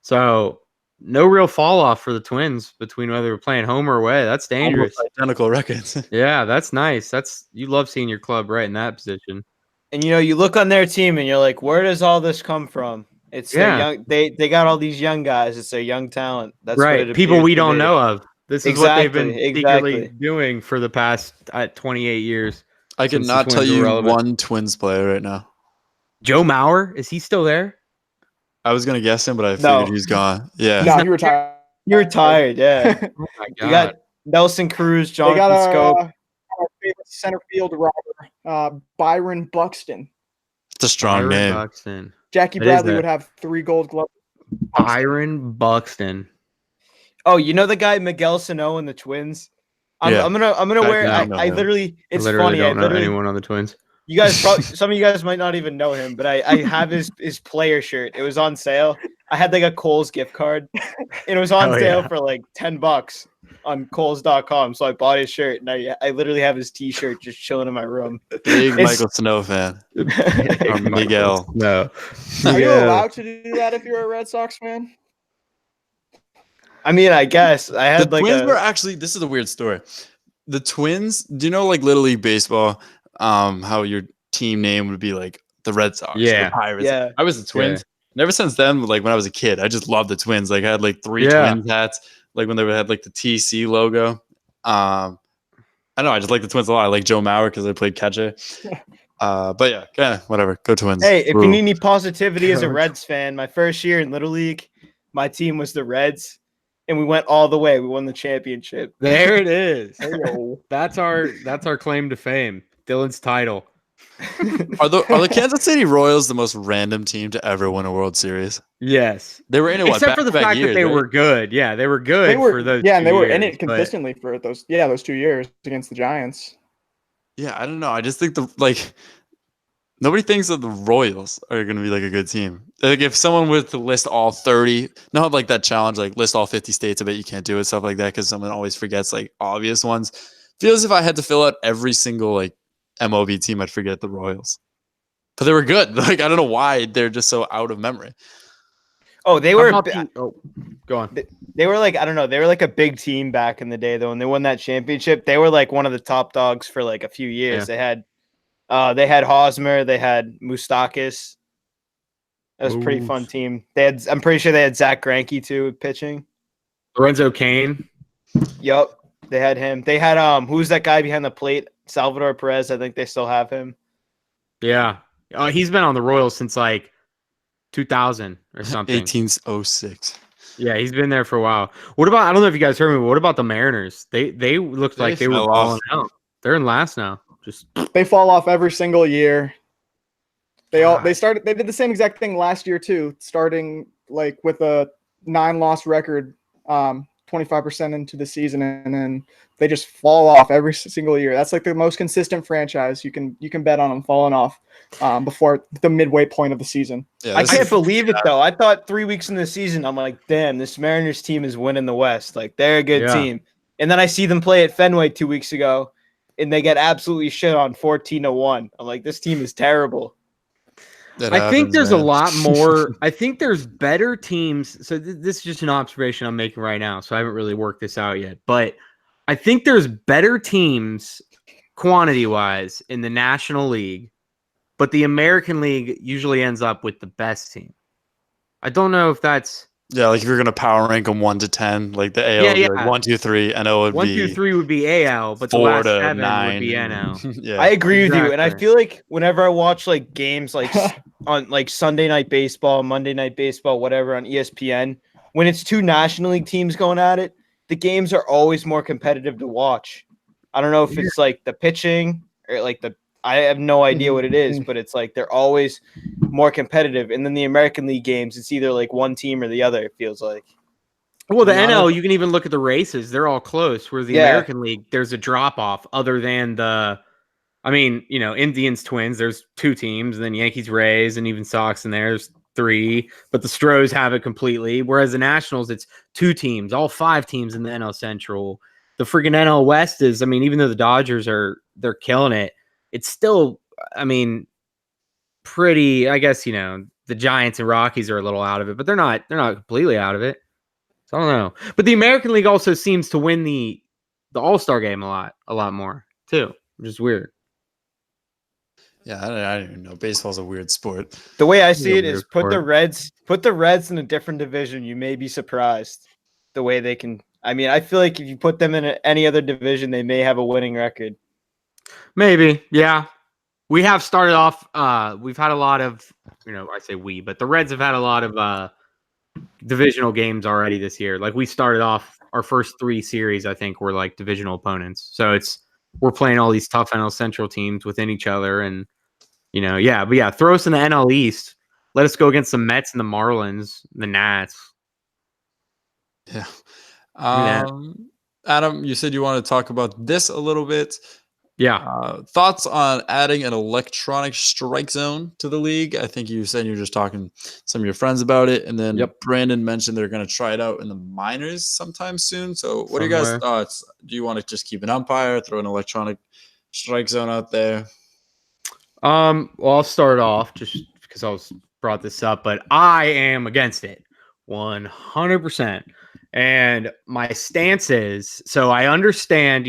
So no real fall off for the Twins between whether we're playing home or away. That's dangerous. Almost identical records. Yeah, that's nice. You love seeing your club right in that position. And you look on their team and you're like, where does all this come from? It's their young. They got all these young guys. It's their young talent. That's what Right. it People appears we to don't be. know of. This is what they've been Exactly. secretly doing for the past 28 years. I could Since the not tell Twins were you relevant. one Twins player right now. Joe Mauer, is he still there? I was going to guess him, but I No. figured he's gone. Yeah. No, he retired. You're tired, yeah. Oh my You got Nelson Cruz, They Jonathan got Scope. our favorite center field robber, Byron Buxton. It's a strong Byron name. Buxton. Jackie It is Bradley that. would have 3 Gold Gloves. Byron Buxton. Oh, you know the guy Miguel Sano and the Twins? I'm Yeah. gonna I wear. know I him. literally. It's I literally funny. I don't know literally. anyone on the Twins. You guys probably some of you guys might not even know him, but I have his player shirt. It was on sale. I had like a Kohl's gift card, and it was on Oh, sale yeah. for like $10 on Kohl's.com. So I bought his shirt, and I literally have his T-shirt just chilling in my room. Big It's- Michael Sano fan. Or Miguel. No. Are you Yeah. allowed to do that if you're a Red Sox fan? I mean, I guess I had The like Twins a. were actually, this is a weird story. The Twins, do you know like Little League Baseball, how your team name would be like the Red Sox, or Yeah. the Pirates? Yeah. I was the Twins. And ever since then, like when I was a kid, I just loved the Twins. Like I had like 3 Yeah. Twins hats, like when they had like the TC logo. I don't know, I just like the Twins a lot. I like Joe Mauer because I played catcher. But yeah, kind of whatever. Go Twins. Hey, if Woo. you need any positivity as a Reds fan, my first year in Little League, my team was the Reds, and we went all the way. We won the championship. There it is. Heyo. That's our claim to fame. Dylan's title. Are the Kansas City Royals the most random team to ever win a World Series? Yes. They were in it what, Except for the back-to-back fact that years, they right? were good. Yeah, they were good They were, for those and 2 they were in years, it but- consistently for those 2 years against the Giants. Yeah, I don't know. I just think nobody thinks that the Royals are going to be like a good team. Like if someone were to list all 30, not like that challenge, like list all 50 states, I bet you can't do it, stuff like that, because someone always forgets like obvious ones. Feels as if I had to fill out every single like MLB team, I'd forget the Royals. But they were good. Like I don't know why they're just so out of memory. Oh, they How were. about go on. They were like, I don't know, they were like a big team back in the day though, and they won that championship. They were like one of the top dogs for like a few years. Yeah. They had Hosmer, they had Moustakis. That was a pretty fun Oof. team. I'm pretty sure they had Zach Greinke too pitching. Lorenzo Kane. Yup, they had him. They had who's that guy behind the plate? Salvador Perez. I think they still have him. Yeah. He's been on the Royals since like 2000 or something. 1806. Yeah, he's been there for a while. What about, I don't know if you guys heard me, but what about the Mariners? They looked They like they were fell off. falling out. They're in last now. Just They fall off every single year. They God. did the same exact thing last year too, starting like with a 9-loss record, 25% into the season, and then they just fall off every single year. That's like the most consistent franchise you can bet on them falling off before the midway point of the season. Yeah, I this can't is- believe it though. I thought 3 weeks in the season, I'm like, damn, this Mariners team is winning the West. Like they're a good Yeah. team. And then I see them play at Fenway 2 weeks ago, and they get absolutely shit on 14-1. I'm like, this team is terrible. that I think happens, there's a man. lot more. I think there's better teams. So this is just an observation I'm making right now. So I haven't really worked this out yet. But I think there's better teams quantity wise in the National League. But the American League usually ends up with the best team. I don't know if that's Yeah, like if you're gonna power rank them 1 to 10, like the AL would be Yeah, like yeah. 1, 2, 3, NL would 1, be 2, 3 would be AL, but the 4 last to 7 9 would be NL. Yeah, I agree with you, and I Exactly. feel like whenever I watch like games like on like Sunday Night Baseball, Monday Night Baseball, whatever on ESPN, when it's two National League teams going at it, the games are always more competitive to watch. I don't know if it's like the pitching or like I have no idea what it is, but it's like they're always more competitive. And then the American League games, it's either like one team or the other, it feels like. Well, the None NL, of- you can even look at the races; they're all close. Whereas the Yeah. American League, there's a drop off. Other than Indians, Twins. There's 2 teams, and then Yankees, Rays, and even Sox, and there's 3. But the Stros have it completely. Whereas the Nationals, it's 2 teams, all 5 teams in the NL Central. The freaking NL West is, even though the Dodgers they're killing it, it's still, pretty. I guess the Giants and Rockies are a little out of it, but they're not completely out of it. So I don't know. But the American League also seems to win the All-Star game a lot more too, which is weird. Yeah, I don't even know. Baseball's a weird sport. The way I see a it is weird put the Reds in a different division. You may be surprised the way they can. I feel like if you put them in any other division, they may have a winning record. Maybe, yeah. We have started off. We've had a lot of, I say we, but the Reds have had a lot of divisional games already this year. Like we started off our first 3 series, I think, were like divisional opponents. So we're playing all these tough NL Central teams within each other, and throw us in the NL East. Let us go against the Mets and the Marlins, the Nats. Yeah. Yeah. Adam, you said you wanted to talk about this a little bit. Yeah. Thoughts on adding an electronic strike zone to the league? I think you said you were just talking to some of your friends about it, and then Brandon mentioned they're going to try it out in the minors sometime soon. So, what are you guys' thoughts? Do you want to just keep an umpire, throw an electronic strike zone out there? Well, I'll start off just because I was brought this up, but I am against it 100%. And my stance is, so I understand,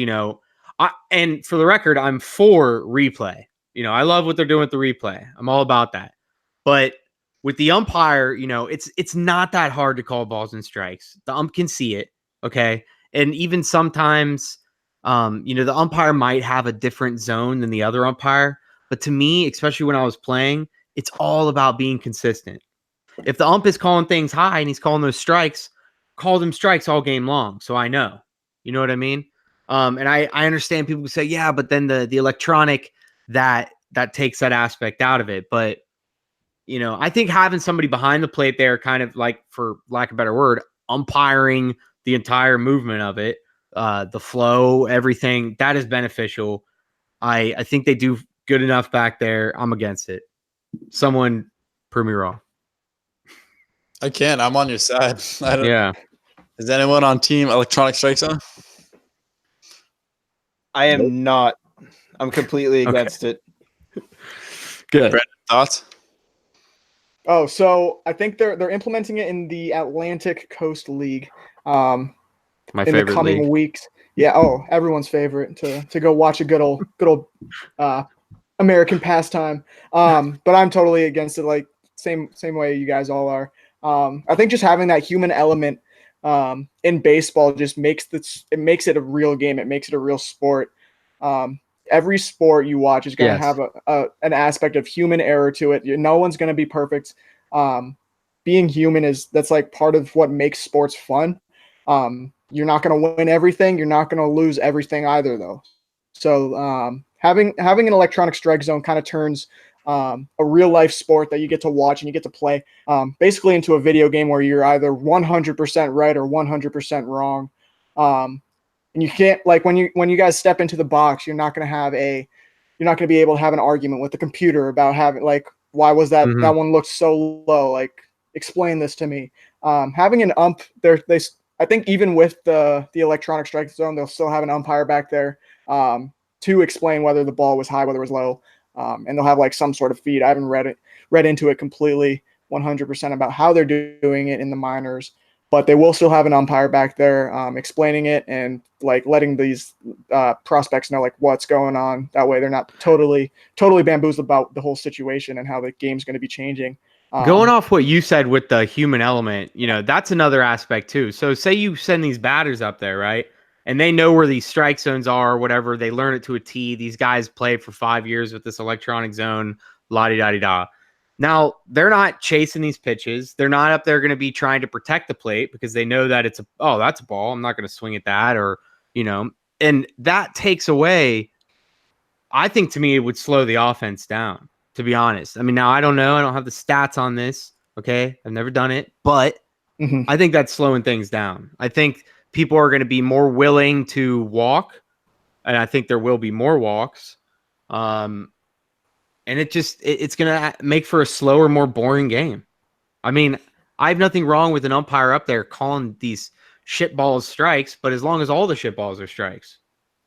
and for the record, I'm for replay. I love what they're doing with the replay. I'm all about that. But with the umpire, it's not that hard to call balls and strikes. The ump can see it, okay? And even sometimes, the umpire might have a different zone than the other umpire. But to me, especially when I was playing, it's all about being consistent. If the ump is calling things high and he's calling those strikes, call them strikes all game long. So I know. You know what I mean? And I understand people say, yeah, but then the electronic that takes that aspect out of it. But, I think having somebody behind the plate there, kind of like, for lack of a better word, umpiring the entire movement of it, the flow, everything, that is beneficial. I think they do good enough back there. I'm against it. Someone prove me wrong. I can't. I'm on your side. Yeah. Is anyone on team electronic strike zone? I am not. I'm completely against it. Good. Brandon, thoughts? Oh, so I think they're implementing it in the Atlantic Coast League. My in favorite the coming league. weeks. Yeah. Oh, everyone's favorite to go watch a good old American pastime. But I'm totally against it. Like same way you guys all are. I think just having that human element in baseball just makes it a real game. It makes it a real sport. Every sport you watch is going to have an aspect of human error to it. No one's going to be perfect. Being human that's like part of what makes sports fun. You're not going to win everything. You're not going to lose everything either, though. So having an electronic strike zone kind of turns a real life sport that you get to watch and you get to play basically into a video game where you're either 100% right or 100% wrong. And you can't, like, when you guys step into the box, you're not going to be able to have an argument with the computer about having, like, why was that one looked so low? Like, explain this to me. Having an ump there, I think even with the electronic strike zone, they'll still have an umpire back there to explain whether the ball was high, whether it was low, and they'll have like some sort of feed. I haven't read into it completely 100% about how they're doing it in the minors, but they will still have an umpire back there explaining it and like letting these prospects know like what's going on. That way they're not totally bamboozled about the whole situation and how the game's going to be changing. Going off what you said with the human element, that's another aspect too. So say you send these batters up there, right? And they know where these strike zones are or whatever. They learn it to a T. These guys played for 5 years with this electronic zone, la-di-da-di-da. Now, they're not chasing these pitches. They're not up there going to be trying to protect the plate because they know that that's a ball. I'm not going to swing at that. Or, And that takes away, I think to me, it would slow the offense down, to be honest. I mean, now I don't know. I don't have the stats on this. Okay. I've never done it, but Mhm. I think that's slowing things down. I think people are going to be more willing to walk, and I think there will be more walks. And it's going to make for a slower, more boring game. I mean, I have nothing wrong with an umpire up there calling these shit balls strikes, but as long as all the shit balls are strikes,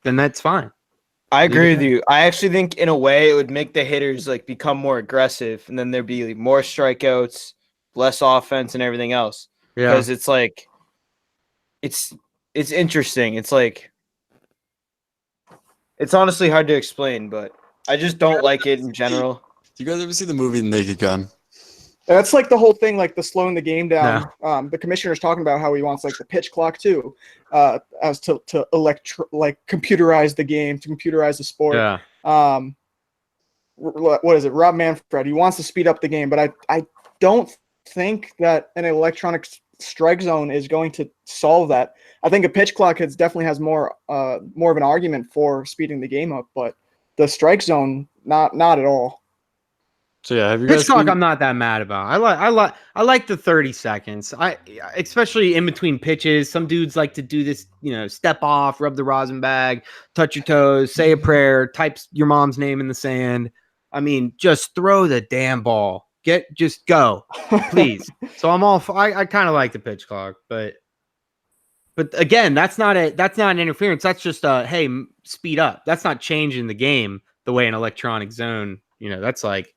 then that's fine. I agree with you. I actually think in a way it would make the hitters like become more aggressive, and then there'd be like, more strikeouts, less offense, and everything else. Yeah. Because it's like, it's interesting. It's like, it's honestly hard to explain, but I just don't like it in general. Do you guys ever see the movie Naked Gun? That's like the whole thing, like the slowing the game down. The commissioner's talking about how he wants like the pitch clock too, as to computerize the game, to computerize the sport. Yeah. What is it? Rob Manfred. He wants to speed up the game, but I don't think that an electronic strike zone is going to solve that. I think a pitch clock definitely has more of an argument for speeding the game up, but the strike zone, not at all. So yeah, have you guys Pitch clock, seen- I'm not that mad about. I like the 30 seconds. Especially in between pitches. Some dudes like to do this, step off, rub the rosin bag, touch your toes, say a prayer, type your mom's name in the sand. I mean, just throw the damn ball. Just go, please. So I'm all. I kind of like the pitch clock, but again, that's not an interference. That's just hey, speed up. That's not changing the game the way an electronic zone. That's like.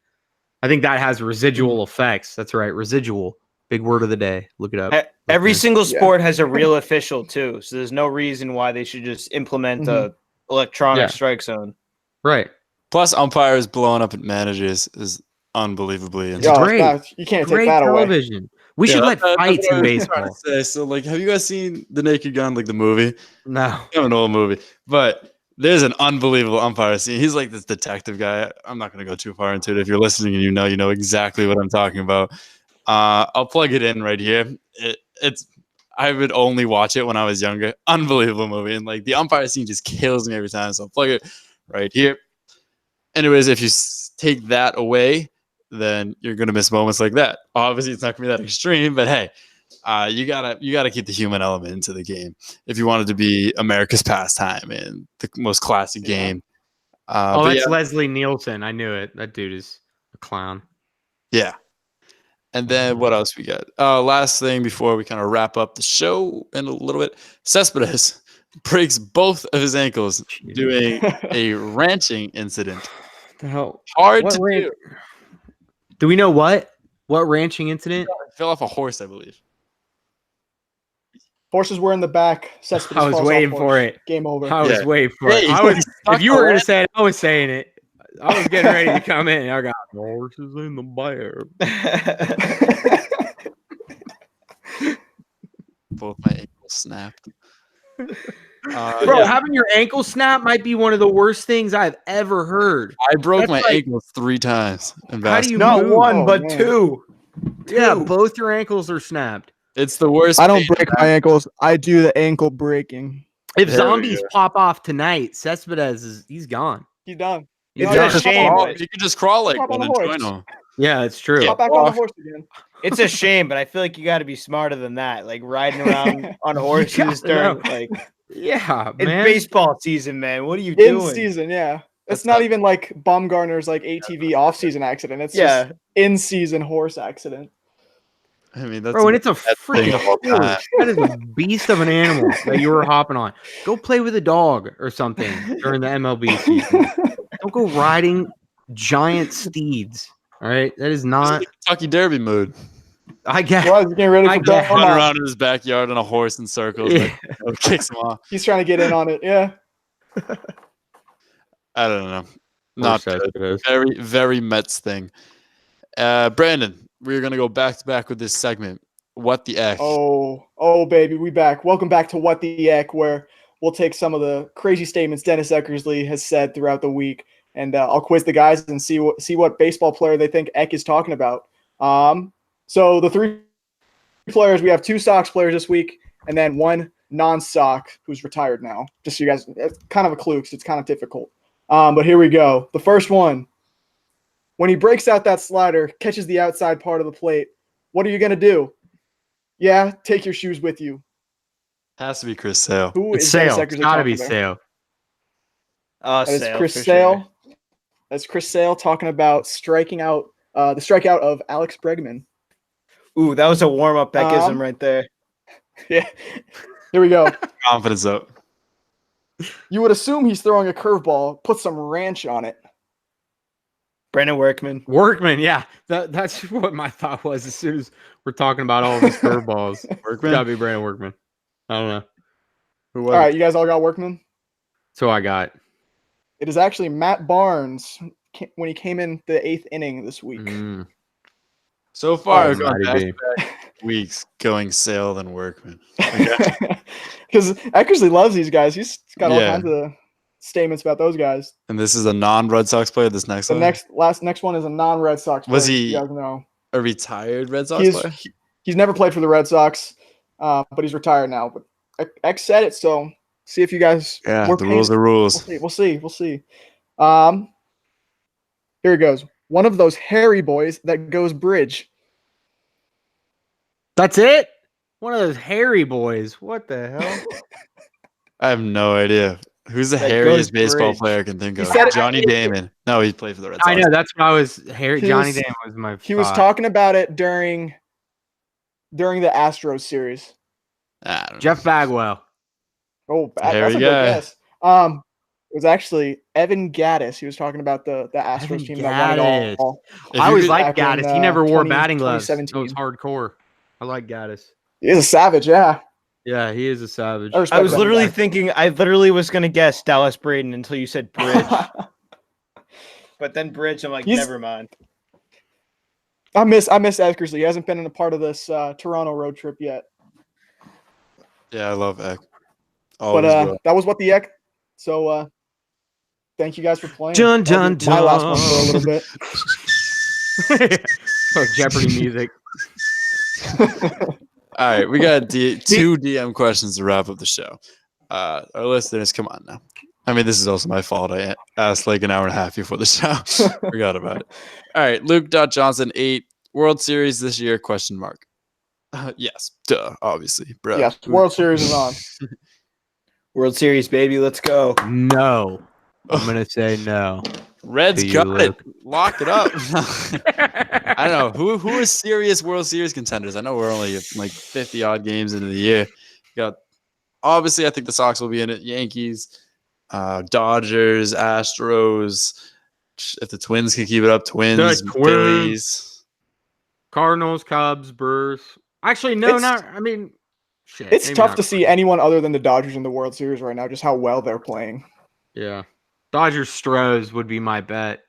I think that has residual effects. That's right. Residual. Big word of the day. Look it up. Every single sport has a real official too. So there's no reason why they should just implement a electronic strike zone. Right. Plus, umpires blowing up at managers is unbelievably Yo, great. You can't Great take that away. television. We should let fights in baseball. So, like, have you guys seen The Naked Gun, like the movie? No. An old movie, but there's an unbelievable umpire scene. He's like this detective guy. I'm not going to go too far into it. If you're listening and you know exactly what I'm talking about. I'll plug it in right here. I would only watch it when I was younger. Unbelievable movie. And like the umpire scene just kills me every time. So I'll plug it right here. Anyways, if you take that away, then you're going to miss moments like that. Obviously, it's not going to be that extreme, but hey, you gotta keep the human element into the game if you want it to be America's pastime and the most classic game. That's Leslie Nielsen. I knew it. That dude is a clown. Yeah. And then what else we got? Last thing before we kind of wrap up the show in a little bit, Cespedes breaks both of his ankles doing a ranching incident. The hell? Hard to do. Do we know what ranching incident? Fell off a horse, I believe. Horses were in the back. Cespedes I was falls waiting off for horse. it. Game over. I was waiting for Hey, it. If you were going to say it, I was saying it. I was getting ready to come in. I got horses in the back. Both my ankles snapped. Bro, having your ankle snap might be one of the worst things I've ever heard. I broke That's my like- ankles 3 times in How do you basketball. Not move? one, Oh, but man. two. Yeah, both your ankles are snapped. It's the worst. I don't pain break my ankles. I do the ankle breaking. If There we zombies go. pop off tonight, Cespedes he's gone. He's done. It's No, a yeah, shame. Oh, but- you could just crawl like Hop on one a and horse. join them. Yeah, it's true. Hop back on the horse again. It's a shame, but I feel like you got to be smarter than that. Like riding around on horses Yeah, during like Yeah, it's man. baseball season, man. What are you In doing? season, yeah. That's It's not tough. even like Baumgartner's like ATV off-season accident. It's just in-season horse accident. I mean, that's Bro, and it's a thing freaking of all time. horse. That is a beast of an animal that you were hopping on. Go play with a dog or something during the MLB season. Don't go riding giant steeds. All right, that is not. Kentucky Derby mood. I guess. Well, he's getting ready I for get Belmont. Run around in his backyard on a horse in circles. Yeah. Like, kicks him off. He's trying to get in on it. Yeah. I don't know. Not good. Cespedes. Very, very Mets thing. Brandon, we're going to go back to back with this segment. What the X? Oh, baby, we back. Welcome back to What the Eck, where we'll take some of the crazy statements Dennis Eckersley has said throughout the week, and I'll quiz the guys and see what baseball player they think Eck is talking about. So the 3 players, we have 2 Sox players this week, and then 1 non-Sox who's retired now. Just so you guys, it's kind of a clue because it's kind of difficult. But here we go. The first one. When he breaks out that slider, catches the outside part of the plate, what are you going to do? Yeah, take your shoes with you. Has to be Chris Sale. Who It's is Dennis Sale. It's Eckersley got to talking be about? Sale. That is Sale, Chris for Sale. That's Chris Sale talking about striking out the strikeout of Alex Bregman. Sure. Ooh, that was a warm-up that gives him right there. Yeah. Here we go. Confidence up. You would assume he's throwing a curveball, put some ranch on it. Brandon Workman. Workman, yeah. That's what my thought was as soon as we're talking about all these curveballs. Workman? Gotta be Brandon Workman. I don't know. Who All right, you guys all got Workman? So I got. It is actually Matt Barnes when he came in the 8th inning this week. So far, Oh, I've gone mighty back weeks going Sale than Workman. Because Eckersley loves these guys. He's got all kinds of statements about those guys. And this is a non-Red Sox player. This next The one, next one is a non-Red Sox player. Was he- You guys know. a retired Red Sox player. He's never played for the Red Sox, but he's retired now. But X said it, so see if you guys. Yeah, were the paying- rules are rules. We'll see. Here it goes. One of those hairy boys that goes bridge. That's it? One of those hairy boys. What the hell? I have no idea. Who's the That hairiest goes baseball bridge. player I can think He of? said it- Johnny Damon. No, he played for the Red Sox. I know. That's what I was. Johnny was- Damon was my. He was thought. talking about it during the Astros series. I don't know. Jeff Bagwell. Oh, a hairy that's a good guy. guess. It was actually Evan Gaddis. He was talking about the Astros Evan team that won it all. If I you always could- liked back in, Gaddis. He never wore 20 batting gloves. So it 2017. was hardcore. I like Gaddis. He's a savage, yeah. Yeah, he is a savage. I respect I was that literally guy. thinking, I literally was going to guess Dallas Braden until you said Bridge. But then Bridge, I'm like, He's- never mind. I miss Eckersley. He hasn't been in a part of this Toronto road trip yet. Yeah, I love Eck. But Always will. that was what the Eck. So thank you guys for playing. Dun, That'll dun, be my last one for a dun. little bit. Oh, Jeopardy music. All right, we got two DM questions to wrap up the show. Our listeners, come on now. I mean, this is also my fault. I asked like an hour and a half before the show. Forgot about it. All right, Luke Johnson 8 World Series this year? Question mark. Yes, duh, obviously, bro. Yes, World Series is on. World Series, baby, let's go. No. I'm going to say no. Reds To you, got it. Luke. Lock it up. I don't know who are serious World Series contenders. I know we're only like 50 odd games into the year. Got obviously, I think the Sox will be in it. Yankees, Dodgers, Astros. If the Twins can keep it up, Twins, Twins. Phillies. Cardinals, Cubs, Brewers. Actually, no, It's- not. I mean, shit. It's maybe tough not to see quite. anyone other than the Dodgers in the World Series right now, just how well they're playing. Yeah. Dodgers, Stros would be my bet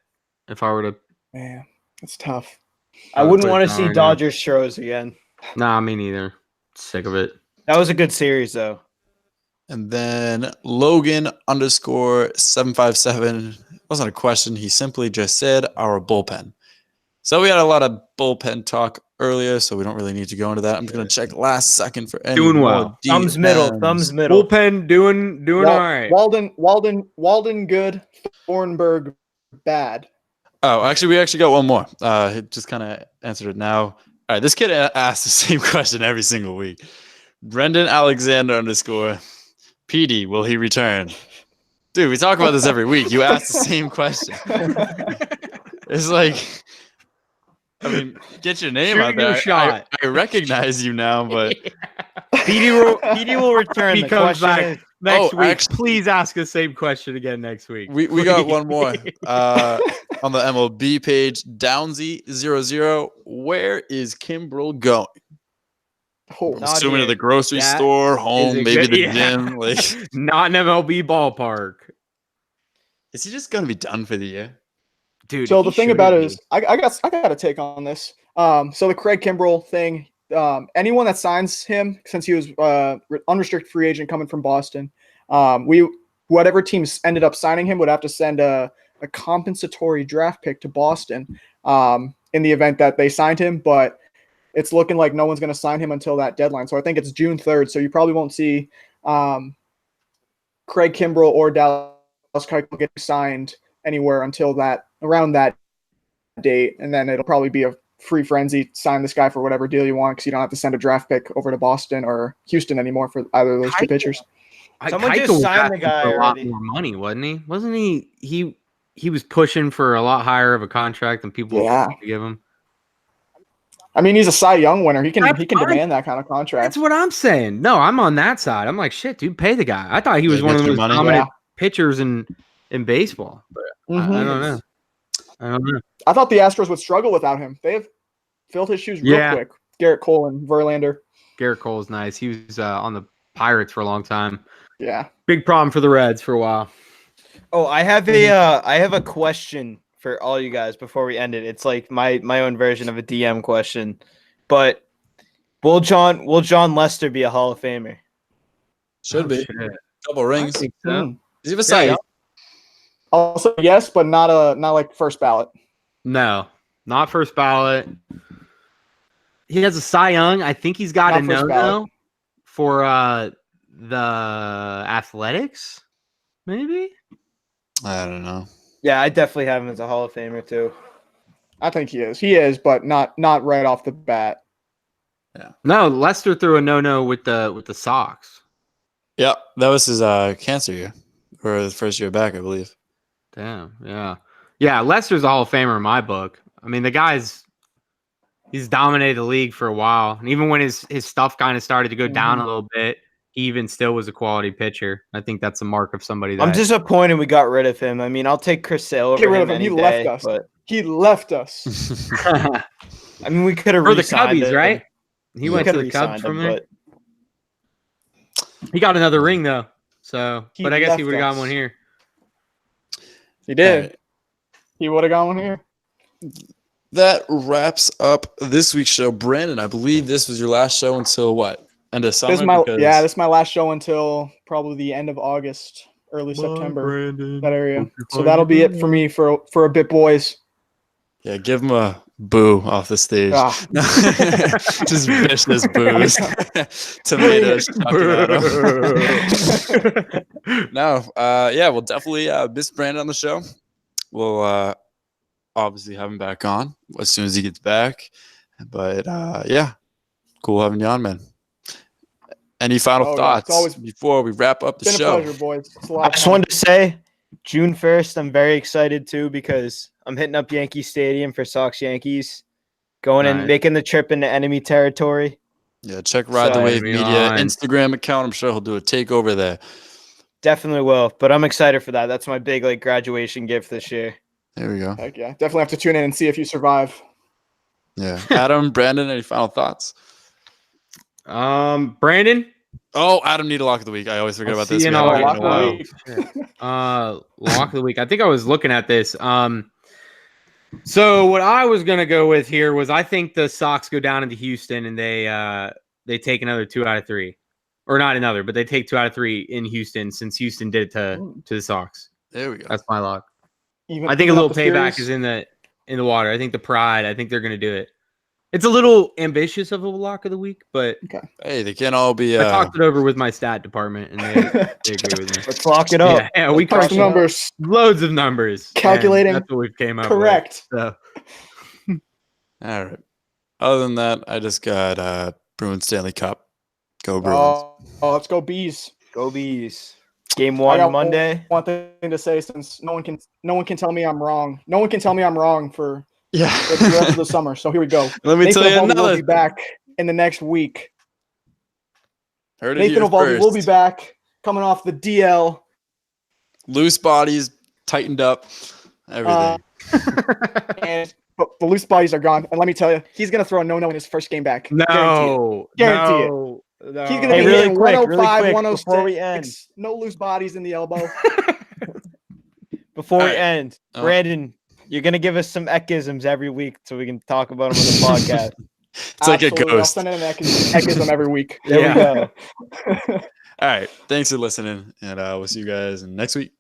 if I were to. Man, it's tough. I would wouldn't put want it to down see right now. Dodgers Stros again. Nah, me neither. Sick of it. That was a good series, though. And then Logan _ 757. Wasn't a question. He simply just said our bullpen. So we had a lot of bullpen talk earlier, so we don't really need to go into that. I'm just gonna check last second for any Doing more well. Thumbs middle, DMs. thumbs middle. Bullpen doing all right. Walden good, Thornburg bad. Oh, actually, we actually got one more. He just kind of answered it now. All right, this kid asked the same question every single week. Brendan Alexander _ PD, will he return? Dude, we talk about this every week. You ask the same question. It's like, I mean, get your name Shoot out your there. shot. I recognize you now, but PD will return. He The comes question back is- next Oh, week. actually- Please ask the same question again next week. we got one more. Please. On the MLB page, Downsy00. Where is Kimbrel going? Oh, Not Assuming to here. the grocery That store, is home, a maybe good- the yeah. gym. Like, Not an MLB ballpark, is he just gonna be done for the year? dude. so he the thing shouldn't about it be. is, I got a take on this. So the Craig Kimbrell thing, anyone that signs him, since he was unrestricted free agent coming from Boston, whatever teams ended up signing him would have to send a compensatory draft pick to Boston in the event that they signed him. But it's looking like no one's going to sign him until that deadline. So I think it's June 3rd. So you probably won't see Craig Kimbrell or Dallas Keuchel get signed anywhere until around that date, and then it'll probably be a free frenzy. Sign this guy for whatever deal you want because you don't have to send a draft pick over to Boston or Houston anymore for either of those two pitchers. Someone just Keuchel was signed the asking guy for a lot already. more money, wasn't he? Wasn't he? He was pushing for a lot higher of a contract than people Yeah. wanted to give him. I mean, he's a Cy Young winner. He can That's fine. demand that kind of contract. That's what I'm saying. No, I'm on that side. I'm like, shit, dude, pay the guy. I thought he was Yeah, one of get the your most money. dominant Yeah. pitchers in baseball. But Mhm. I don't know. I don't know. I thought the Astros would struggle without him. They have filled his shoes real Yeah. quick. Garrett Cole and Verlander. Garrett Cole's nice. He was on the Pirates for a long time. Yeah. Big problem for the Reds for a while. Oh, I have a question for all you guys before we end it. It's like my own version of a DM question. But will John Lester be a Hall of Famer? Should be. Shit. Couple I rings. think so. Mm. Does he have a Cy Yeah, Young? Also, yes, but not like first ballot. No, not first ballot. He has a Cy Young. I think he's got Not a first no ballot. for the Athletics, maybe. I don't know. Yeah, I definitely have him as a Hall of Famer too. I think he is. He is, but not right off the bat. No, Lester threw a no with the Sox. Yeah, that was his cancer year, or the first year back, I believe. Damn, yeah. Lester's a Hall of Famer in my book. I mean, he's dominated the league for a while, and even when his stuff kind of started to go down a little bit, he even still was a quality pitcher. I think that's a mark of somebody that I'm disappointed we got rid of him. I mean, I'll take Chris Sale over Get rid of him him. He any left day, us. but He left us. I mean, we could have for the re-signed Cubbies, him. right? He We went to coulda the Cubs re-signed from him, there. but He got another ring though, so He but I guess he left would have gotten us. one here. He did. All right. He would have gone here. That wraps up this week's show. Brandon, I believe this was your last show until what? End of summer? This is my last show until probably the end of August, early September, that area. So that'll be it for me for a bit, boys. Yeah, give him a boo off the stage. Ah. Just vicious boos. Tomatoes. chucking at him. No, we'll definitely miss Brandon on the show. We'll obviously have him back on as soon as he gets back. But cool having you on, man. Any final Oh, yeah, thoughts it's always before we wrap up the It's been show? a pleasure, boys. It's a lot I of just fun. wanted to say June 1st, I'm very excited too because I'm hitting up Yankee Stadium for Sox Yankees, going and Nice. making the trip into enemy territory. Yeah, check Ride the So- Wave Media Milan. Instagram account. I'm sure he'll do a takeover there. Definitely will, but I'm excited for that. That's my big graduation gift this year. There we go. Heck yeah. Definitely have to tune in and see if you survive. Yeah. Adam, Brandon, any final thoughts? Brandon, Oh, Adam need a lock of the week. I always forget I'll about see this. you We in haven't Lock done it in of a the while. week. lock of the week. I think I was looking at this. So what I was gonna go with here was I think the Sox go down into Houston and they take another 2 out of 3, or not another, but they take 2 out of 3 in Houston since Houston did it to the Sox. There we go. That's my lock. Even, I think a even little up the payback series. is in the water. I think the Pride. I think they're gonna do it. It's a little ambitious of a lock of the week, but Hey, they can't all be. I talked it over with my stat department and they agree with me. Let's lock it up. Yeah, we Punch crush the numbers. loads of numbers. and Calculating That's what we came up correct. with. So. All right. Other than that, I just got Bruins Stanley Cup. Go Bruins. Oh, let's go bees. Go Bees. Game I one got Monday. One thing to say, since no one can tell me I'm wrong. No one can tell me I'm wrong for Yeah. the rest of the summer. So here we go. Let me Nathan tell you Eovaldi will another. be back in the next week. Heard it Nathan here Eovaldi will be first. back, coming off the DL. Loose bodies, tightened up, everything. And but the loose bodies are gone. And let me tell you, he's gonna throw a no-no in his first game back. Guarantee it. No, Guarantee it. no. He's gonna Hey, be really hitting quick, 105, really quick, 106. before we end. No loose bodies in the elbow. Before we All right. end, Oh. Brandon, you're gonna give us some eckisms every week so we can talk about them on the podcast. It's like a Absolutely. I'll ghost. send in an echism every week. There Yeah. we go. All right. Thanks for listening, and we'll see you guys next week.